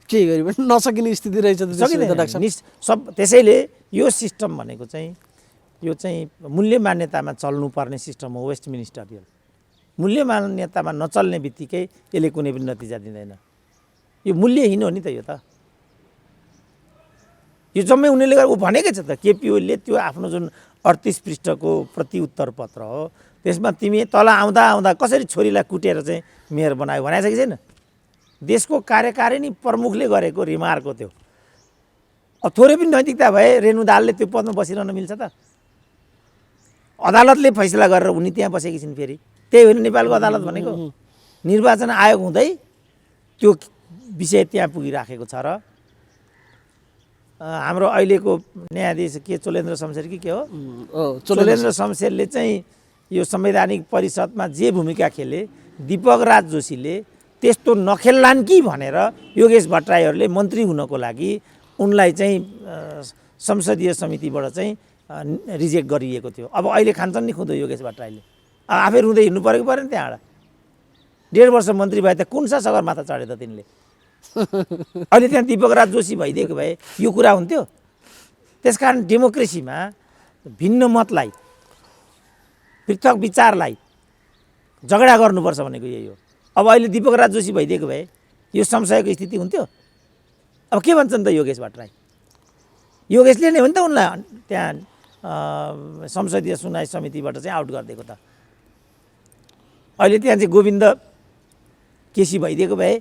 के गरी पनि नसकिने स्थिति रहेछ सब। त्यसैले यो सिस्टम भनेको चाहिँ यो चाहिँ मूल्य मान्यतामा चल्नुपर्ने सिस्टम हो, वेस्ट मिनिस्टरियल। मूल्य मान्यतामा नचल्ने बित्तिकै यसले कुनै पनि नतिजा दिँदैन। यो मूल्यहीन हो नि त। यो त यो जम्मै उनीहरूले ऊ भनेकै छ त। केपी ओलीले त्यो आफ्नो जुन 38 पृष्ठको प्रतिउत्तर पत्र हो त्यसमा तिमी तल आउँदा कसरी छोरीलाई कुटेर चाहिँ मेयर बनायो भनेको छ कि छैन? देशको कार्यकारिणी प्रमुखले गरेको रिमार्क हो त्यो। अब थोरै पनि नैतिकता भए रेणु दाहालले त्यो पदमा बसिरहन मिल्छ त? अदालतले फैसला गरेर उनी त्यहाँ बसेकी छिन्। फेरि त्यही होइन नेपालको अदालत भनेको। निर्वाचन आयोग हुँदै त्यो विषय त्यहाँ पुगिराखेको छ। र हाम्रो अहिलेको न्यायाधीश के चोलेन्द्र शमशेर कि के हो, चोलेन्द्र शमशेरले चाहिँ यो संवैधानिक परिषदमा जे भूमिका खेले, दीपक राज जोशीले त्यस्तो नखेल्लान् कि भनेर योगेश भट्टराईहरूले मन्त्री हुनको लागि उनलाई चाहिँ संसदीय समितिबाट चाहिँ रिजेक्ट गरिएको थियो। अब अहिले खान्छन् नि खुद योगेश भट्टराईले। आफै रुँदै हिँड्नु परेको पऱ्यो नि त्यहाँबाट। 1.5 वर्ष मन्त्री भए त कुन सा सगरमाथा चढे त तिनले अहिले त्यहाँ दीपक राज जोशी भइदिएको भए यो कुरा हुन्थ्यो। त्यसकारण डेमोक्रेसीमा भिन्न मतलाई पृथक विचारलाई झगडा गर्नुपर्छ भनेको यही हो। अब अहिले दीपक राज जोशी भइदिएको भए यो संशयको स्थिति हुन्थ्यो। अब के भन्छन् त योगेश भट्टराई? योगेशले नै हो नि त उनलाई त्यहाँ संसदीय सुनवाई समितिबाट चाहिँ आउट गरिदिएको त। अहिले त्यहाँ चाहिँ गोविन्द केसी भइदिएको भए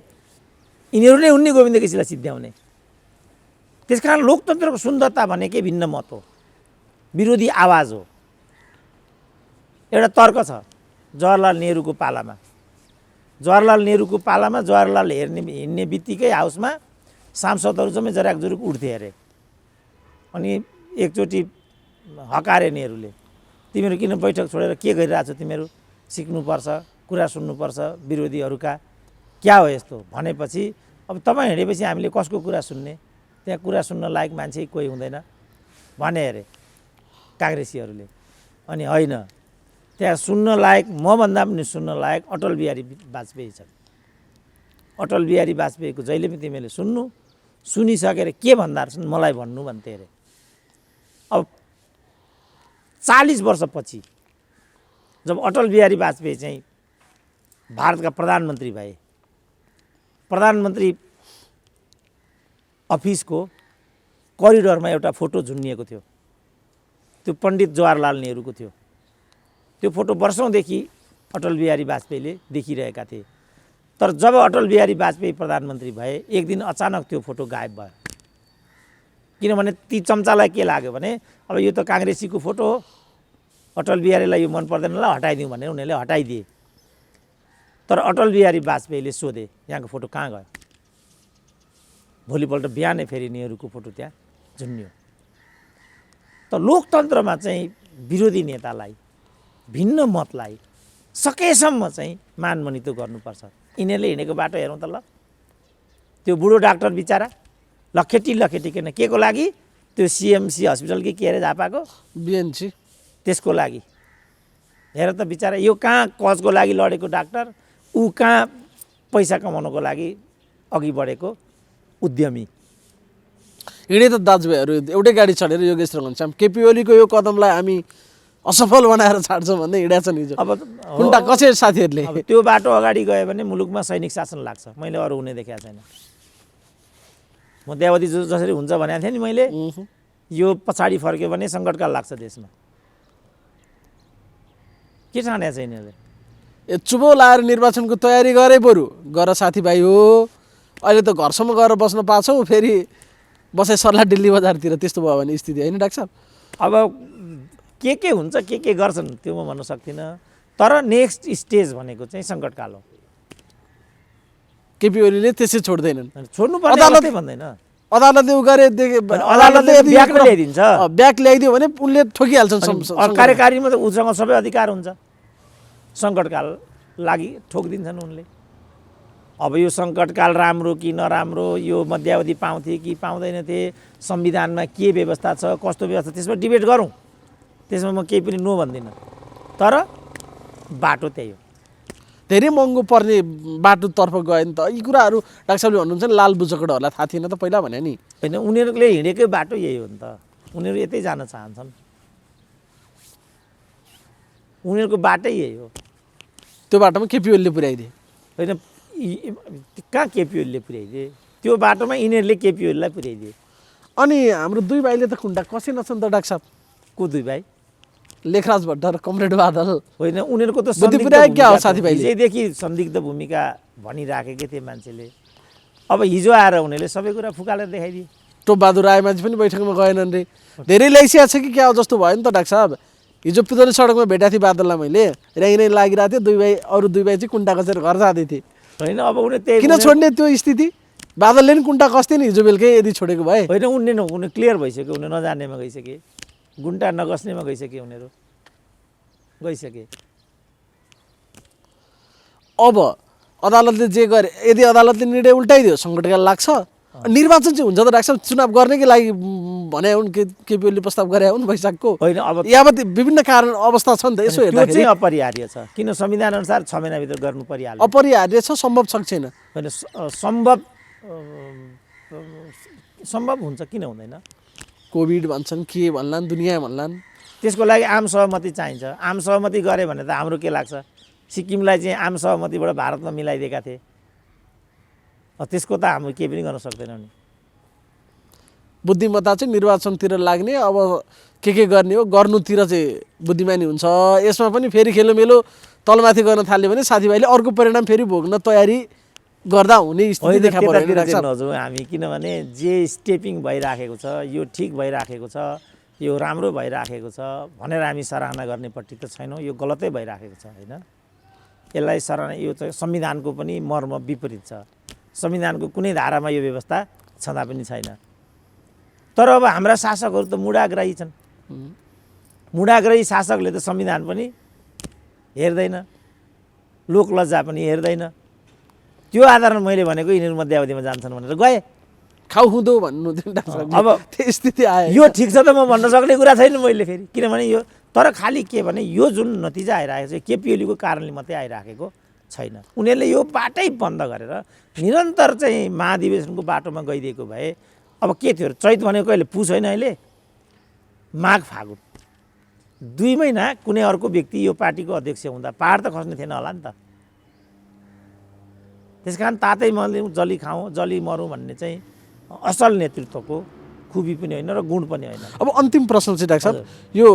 यिनीहरू नै उनले गोविन्द केसीलाई सिद्ध्याउने। त्यसकारण लोकतन्त्रको सुन्दरता भनेकै भिन्न मत हो, विरोधी आवाज हो। एउटा तर्क छ जवाहरलाल नेहरूको पालामा जवाहरलाल हिँड्ने बित्तिकै हाउसमा सांसदहरू जम्मै जराकजुरुक उठ्थे अरे। अनि एकचोटि हकारे नेहरूले, तिमीहरू किन बैठक छोडेर के गरिरहेछौ, तिमीहरू सिक्नुपर्छ, कुरा सुन्नुपर्छ विरोधीहरूका, क्या हो यस्तो भनेपछि अब तपाईँ हिँडेपछि हामीले कसको कुरा सुन्ने, त्यहाँ कुरा सुन्न लायक मान्छे कोही हुँदैन भने अरे काङ्ग्रेसीहरूले। अनि होइन, त्यहाँ सुन्न लायक मभन्दा पनि सुन्न लायक अटल बिहारी वाजपेयी छन्। अटल बिहारी वाजपेयीको जहिले पनि तिमीहरूले सुनिसकेर के भन्दा रहेछन् मलाई भन्नु भन्थे अरे। अब 40 वर्षपछि जब अटल बिहारी वाजपेयी चाहिँ भारतका प्रधानमन्त्री भए, प्रधानमन्त्री अफिसको करिडोरमा एउटा फोटो झुन्निएको थियो, त्यो पण्डित जवाहरलाल नेहरूको थियो। त्यो फोटो वर्षौँदेखि अटल बिहारी वाजपेयीले देखिरहेका थिए। तर जब अटल बिहारी वाजपेयी प्रधानमन्त्री भए एक दिन अचानक त्यो फोटो गायब भयो। किनभने ती चम्चालाई के लाग्यो भने अब यो त काङ्ग्रेसीको फोटो हो, अटल बिहारीलाई यो मन पर्दैन ल हटाइदिउँ भनेर उनीहरूले हटाइदिए। तर अटल बिहारी वाजपेयीले सोधे यहाँको फोटो कहाँ गयो? भोलिपल्ट बिहानै फेरि नेहरूको फोटो त्यहाँ झुन्नियो। त लोकतन्त्रमा चाहिँ विरोधी नेतालाई, भिन्न मतलाई सकेसम्म चाहिँ मानमनितो गर्नुपर्छ। यिनीहरूले हिँडेको बाटो हेरौँ त ल, त्यो बुढो डाक्टर बिचरा लखेटिकन के को लागि, त्यो सिएमसी हस्पिटल कि के अरे झापाको बिएनसी, त्यसको लागि हेर त बिचरा। यो कहाँ कजको लागि लडेको डाक्टर, ऊ कहाँ पैसा कमाउनको लागि अघि बढेको उद्यमी। हिँडे त दाजुभाइहरू एउटै गाडी चढेर योगेश र घनश्याम। केपी ओलीको यो कदमलाई हामी असफल बनाएर छाड्छौँ भन्दै हिँडेका छन् हिजो। अब कुन्टा कसरी साथीहरूले अब त्यो बाटो अगाडि गयो भने मुलुकमा सैनिक शासन लाग्छ। मैले अरू हुने देखेको छैन। मध्यावधि जसरी हुन्छ भनेको थिएँ नि मैले, यो पछाडि फर्क्यो भने सङ्कटकाल लाग्छ देशमा। के ठानेको छ यिनीहरूले? चुबो लाएर निर्वाचनको तयारी गरे बरु गर साथीभाइ हो। अहिले त घरसम्म गएर बस्न पाछौँ, फेरि बसाइ सर्ला दिल्ली बजारतिर, त्यस्तो भयो भने स्थिति होइन डाक्टर साहब? अब के हुन्छ के गर्छन् त्यो म भन्न सक्दिनँ। तर नेक्स्ट स्टेज भनेको चाहिँ सङ्कटकाल हो। केपी ओलीले त्यसै छोड्दैनन्, छोड्नुपर्ने अवस्थै भन्दैन। अदालतले उ गरे अदालतले ब्याक ल्याइदिन्छ, ब्याक ल्याइदियो भने उनले ठोकिहाल्छन्। कार्यकारीमा त उसँग सबै अधिकार हुन्छ। सङ्कटकाल लागि ठोकिदिन्छन् उनले। अब यो सङ्कटकाल राम्रो कि नराम्रो, यो मध्यावधि पाउँथे कि पाउँदैनथे, संविधानमा के व्यवस्था छ कस्तो व्यवस्था, त्यसमा डिबेट गरौँ। त्यसमा म केही पनि नो भन्दिनँ। तर बाटो त्यही हो। धेरै महँगो पर्ने बाटोतर्फ गयो नि त। यी कुराहरू डाक्टर साहबले भन्नुहुन्छ नि, लाल बुझकटहरूलाई थाहा थिएन त पहिला भने नि। होइन, उनीहरूले हिँडेकै बाटो यही हो नि त। उनीहरू यतै जान चाहन्छन्, उनीहरूको बाटै यही हो। त्यो बाटोमा केपी ओलीले पुर्याइदिए होइन, कहाँ केपी ओलीले पुर्याइदिए? त्यो बाटोमा यिनीहरूले केपी ओलीलाई पुर्याइदिए। अनि हाम्रो दुई भाइले त खुन्टा कसेनछन् त डाक्टर साहब। को दुई भाइ? लेखराज भट्ट र कमरेड बादल। होइन, उनीहरूको त क्या हो साथीभाइले? हिजोदेखि संदिग्ध भूमिका भनिराखेकै थिए मान्छेले। अब हिजो आएर उनीहरूले सबै कुरा फुकालेर देखाइदिए। टोपबहादुर रायमाझी पनि बैठकमा गएनन् रे। धेरै ल्याइसिया छ कि क्या हो जस्तो भयो नि त डाक्टर साहब। हिजो पितोली सडकमा भेटेको थिएँ बादललाई मैले, ऱ्याङ लागिरहेको थियो। दुई भाइ, अरू दुई भाइ चाहिँ कुन्टा कसेर घर जाँदै थिए। होइन, अब उनी त्यही किन छोड्ने त्यो स्थिति? बादलले पनि कुन्टा कस्थे नि हिजो बेलुकै यदि छोडेको भए। होइन, उनी क्लियर भइसक्यो, उनी नजान्नेमा गइसके, गुन्टा नगस्नेमा गइसके, उनीहरू गइसके। अब अदालतले जे गरे, यदि अदालतले निर्णय उल्टाइदियो सङ्कटकाल लाग्छ। निर्वाचन चाहिँ हुन्छ त डाक्टर साहब चुनाव गर्नकै लागि भने हुन् केपी ओलीले प्रस्ताव गरे हुन् वैशाखको होइन अब यावत विभिन्न कारण अवस्था छ नि त यसो त्यो हेर्दाखेरि चाहिँ अपरिहार्य छ किन संविधान अनुसार 6 महिनाभित्र गर्नु परिहाल्यो अपरिहार्य छ सम्भव छ कि छैन होइन सम्भव हुन्छ किन हुँदैन कोभिड भन्छन् के भन्लान् दुनियाँ भन्लान् त्यसको लागि आम सहमति चाहिन्छ आम सहमति गरे भने त हाम्रो के लाग्छ सिक्किमलाई चाहिँ आम सहमतिबाट भारतमा मिलाइदिएका थिए त्यसको त हामी केही पनि गर्न सक्दैनौँ नि बुद्धिमत्ता चाहिँ निर्वाचनतिर लाग्ने अब के गर्ने हो गर्नुतिर चाहिँ बुद्धिमानी हुन्छ यसमा पनि फेरि खेलोमेलो तलमाथि गर्न थाल्यो भने साथीभाइले अर्को परिणाम फेरि भोग्न तयारी गर्दा हुने स्थिति देखा परेको नजाउँ हामी किनभने जे स्टेपिङ भइराखेको छ यो ठिक भइराखेको छ यो राम्रो भइराखेको छ भनेर हामी सराहना गर्नेपट्टि त छैनौँ यो गलतै भइराखेको छ होइन यसलाई सराहना यो चाहिँ संविधानको पनि मर्म विपरीत छ संविधानको कुनै धारामा यो व्यवस्था छँदा पनि छैन तर अब हाम्रा शासकहरू त मुडाग्राही छन् मुडाग्राही शासकले त संविधान पनि हेर्दैन लोकलज्जा पनि हेर्दैन त्यो आधारमा मैले भनेको यिनीहरू मध्यावधिमा जान्छन् भनेर गए खाउ हुँदो भन्नु अब त्यो स्थिति आयो यो ठिक छ त म भन्न सक्ने कुरा छैन मैले फेरि किनभने यो तर खालि के भने यो जुन नतिजा आइरहेको छ केपी ओलीको कारणले मात्रै आइराखेको छैन उनीहरूले यो बाटै बन्द गरेर निरन्तर चाहिँ महाधिवेशनको बाटोमा गइदिएको भए अब के थियो चैत भनेको अहिले पुस होइन अहिले माघ फागुन 2 महिना कुनै अर्को व्यक्ति यो पार्टीको अध्यक्ष हुँदा पहाड त खस्ने थिएन होला नि त त्यस कारण तातै मर्यौँ जली खाउँ जली मरौँ भन्ने चाहिँ असल नेतृत्वको खुबी पनि होइन र गुण पनि होइन अब अन्तिम प्रश्न चाहिँ डाक्टर साहब यो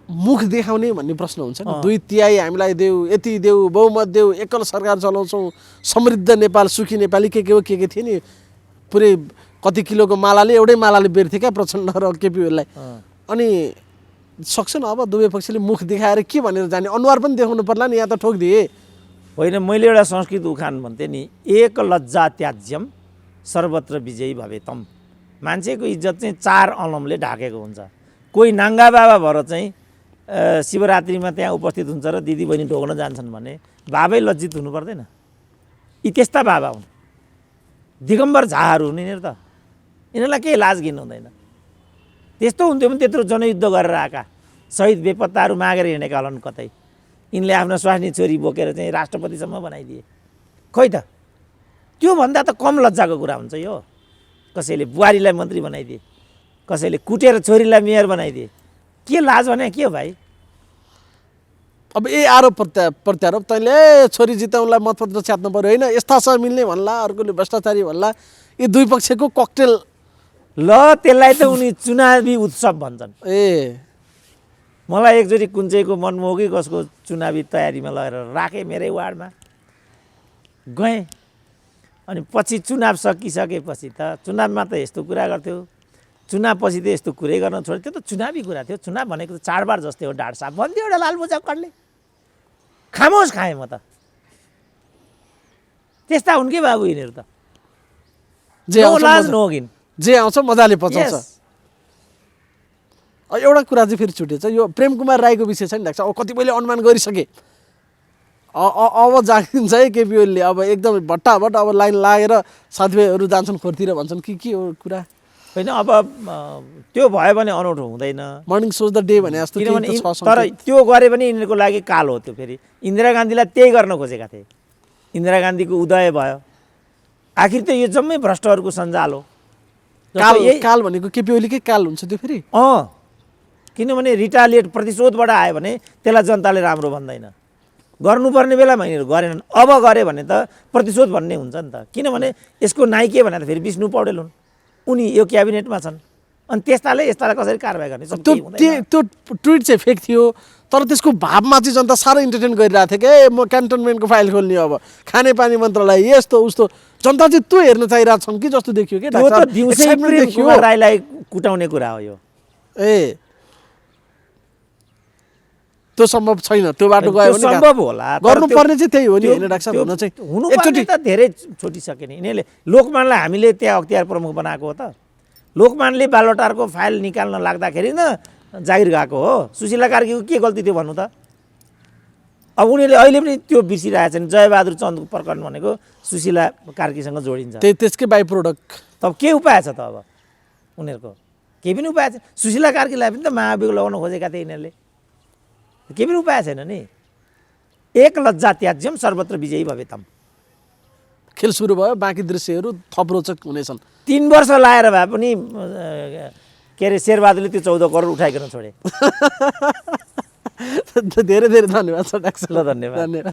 मुख देखाउने भन्ने प्रश्न हुन्छ नि 2/3 हामीलाई देऊ यति देऊ बहुमत देऊ एकल सरकार चलाउँछौँ समृद्ध नेपाल सुखी नेपाली के हो के थिए नि पुरै कति किलोको मालाले एउटै मालाले बेर्थ्यो क्या प्रचण्ड र केपी ओलीलाई अनि सक्छन् अब दुवै पक्षले मुख देखाएर के भनेर जाने अनुहार पनि देखाउनु पर्ला नि यहाँ त ठोकिदिए होइन मैले एउटा संस्कृत उखान भन्थेँ नि एक लज्जा त्याज्यम सर्वत्र विजयी भवेतम मान्छेको इज्जत चाहिँ 4 अलमले ढाकेको हुन्छ कोही नाङ्गा बाबा भएर चाहिँ शिवरात्रिमा त्यहाँ उपस्थित हुन्छ र दिदीबहिनी ढोग्न जान्छन् भने बाबै लज्जित हुनु पर्दैन यी त्यस्ता बाबा हुन् दिगम्बर झाहरू हुन् यिनीहरू त यिनीहरूलाई केही लाज घिन हुँदैन त्यस्तो हुन्थ्यो भने त्यत्रो जनयुद्ध गरेर आएका शहीद बेपत्ताहरू मागेर हिँडेका होलान् कतै यिनले आफ्नो स्वास्नी छोरी बोकेर चाहिँ राष्ट्रपतिसम्म बनाइदिए खोइ त त्योभन्दा त कम लज्जाको कुरा हुन्छ यो कसैले बुहारीलाई मन्त्री बनाइदिए कसैले कुटेर छोरीलाई मेयर बनाइदिए के लाज भने के हो भाइ अब यही आरोप प्रत्यारोप तैँले छोरी जिताउनलाई मतपत्र छ्याप्नु पर्यो होइन यस्तासँग मिल्ने भन्ला अर्कोले भ्रष्टाचारी भन्ला यी दुई पक्षको ककटेल ल त्यसलाई त उनी चुनावी उत्सव भन्छन् मलाई एकचोटि कुञ्चैको मनमोहकै कसको चुनावी तयारीमा लगेर राखेँ मेरै वार्डमा गएँ अनि पछि चुनाव सकिसकेपछि त चुनावमा त यस्तो कुरा गर्थ्यो चुनावपछि त यस्तो कुरै गर्न छोड्यो त्यो त चुनावी कुरा थियो चुनाव भनेको त चाडबाड जस्तै हो डाँड साफ भन्थ्यो एउटा लालबुजाकरले खामोस खाएँ म त त्यस्ता हुन् के बाबु यिनीहरू त जे लाज नहोगिन् जे आउँछ मजाले पचाउँछ एउटा कुरा चाहिँ फेरि छुटेछ यो प्रेम कुमार राईको विषय छ नि डाक्टर अब कतिपयले अनुमान गरिसके अब जागिन्छ है केपी ओलीले अब एकदम भट्टाभट अब लाइन लागेर साथीभाइहरू जान्छन् खोरतिर भन्छन् के हो कुरा होइन अब त्यो भयो भने अनौठो हुँदैन मर्निङ सोच द डे भने जस्तो किनभने तर त्यो गरे पनि यिनीहरूको लागि काल हो त्यो फेरि इन्दिरा गान्धीलाई त्यही गर्न खोजेका थिए इन्दिरा गान्धीको उदय भयो आखिर त यो जम्मै भ्रष्टहरूको सञ्जाल हो काल भनेको केपी ओलीकै काल हुन्छ त्यो फेरि किनभने रिटालिएट प्रतिशोधबाट आयो भने त्यसलाई जनताले राम्रो भन्दैन गर्नुपर्ने बेलामा यिनीहरू गरेनन् अब गरे भने त प्रतिशोध भन्ने हुन्छ नि त किनभने यसको नाइके भने त फेरि विष्णु पौडेल हुन् उनी यो क्याबिनेटमा छन् अनि त्यस्ताले यस्तालाई कसरी कारबाही गर्ने त्यो ट्विट चाहिँ फेक थियो तर त्यसको भावमा चाहिँ जनता साह्रै इन्टरटेन गरिरहेको थियो कि म क्यान्टनमेन्टको फाइल खोल्ने अब खानेपानी मन्त्रालय यस्तो उस्तो जनता चाहिँ त्यो हेर्न चाहिरहेको छन् कि जस्तो देखियो कि राईलाई कुटाउने कुरा हो यो त्यो सम्भव छैन त्यो बाटो गयो भने सम्भव होला गर्नुपर्ने चाहिँ त्यही हो नि होइन डाक्टर साहब हुन चाहिँ हुनुपर्ने त धेरै छोटिसके नि यिनीहरूले लोकमानलाई हामीले त्यहाँ अख्तियार प्रमुख बनाएको हो त लोकमानले बालवटारको फाइल निकाल्न लाग्दाखेरि न जागिर गएको हो सुशीला कार्कीको के गल्ती थियो भन्नु त अब उनीहरूले अहिले पनि त्यो बिर्सिरहेछन् जयबहादुर चन्दको प्रकरण भनेको सुशीला कार्कीसँग जोडिन्छ त्यसकै बाई प्रोडक्ट तब के उपाय छ त अब उनीहरूको केही पनि उपाय छैन। सुशीला कार्कीलाई पनि त महाभियोग लगाउन खोजेका थिए यिनीहरूले, केही पनि उपाय छैन नि। एक लज्जा त्याज्यम सर्वत्र विजयी भवेतम। खेल सुरु भयो, बाँकी दृश्यहरू थप रोचक हुनेछन्। 3 वर्ष लाएर भए पनि के अरे शेरबहादुरले त्यो 14 करोड उठाइकन छोडे। धेरै धेरै धन्यवाद छ डाक्टर। ल धन्यवाद।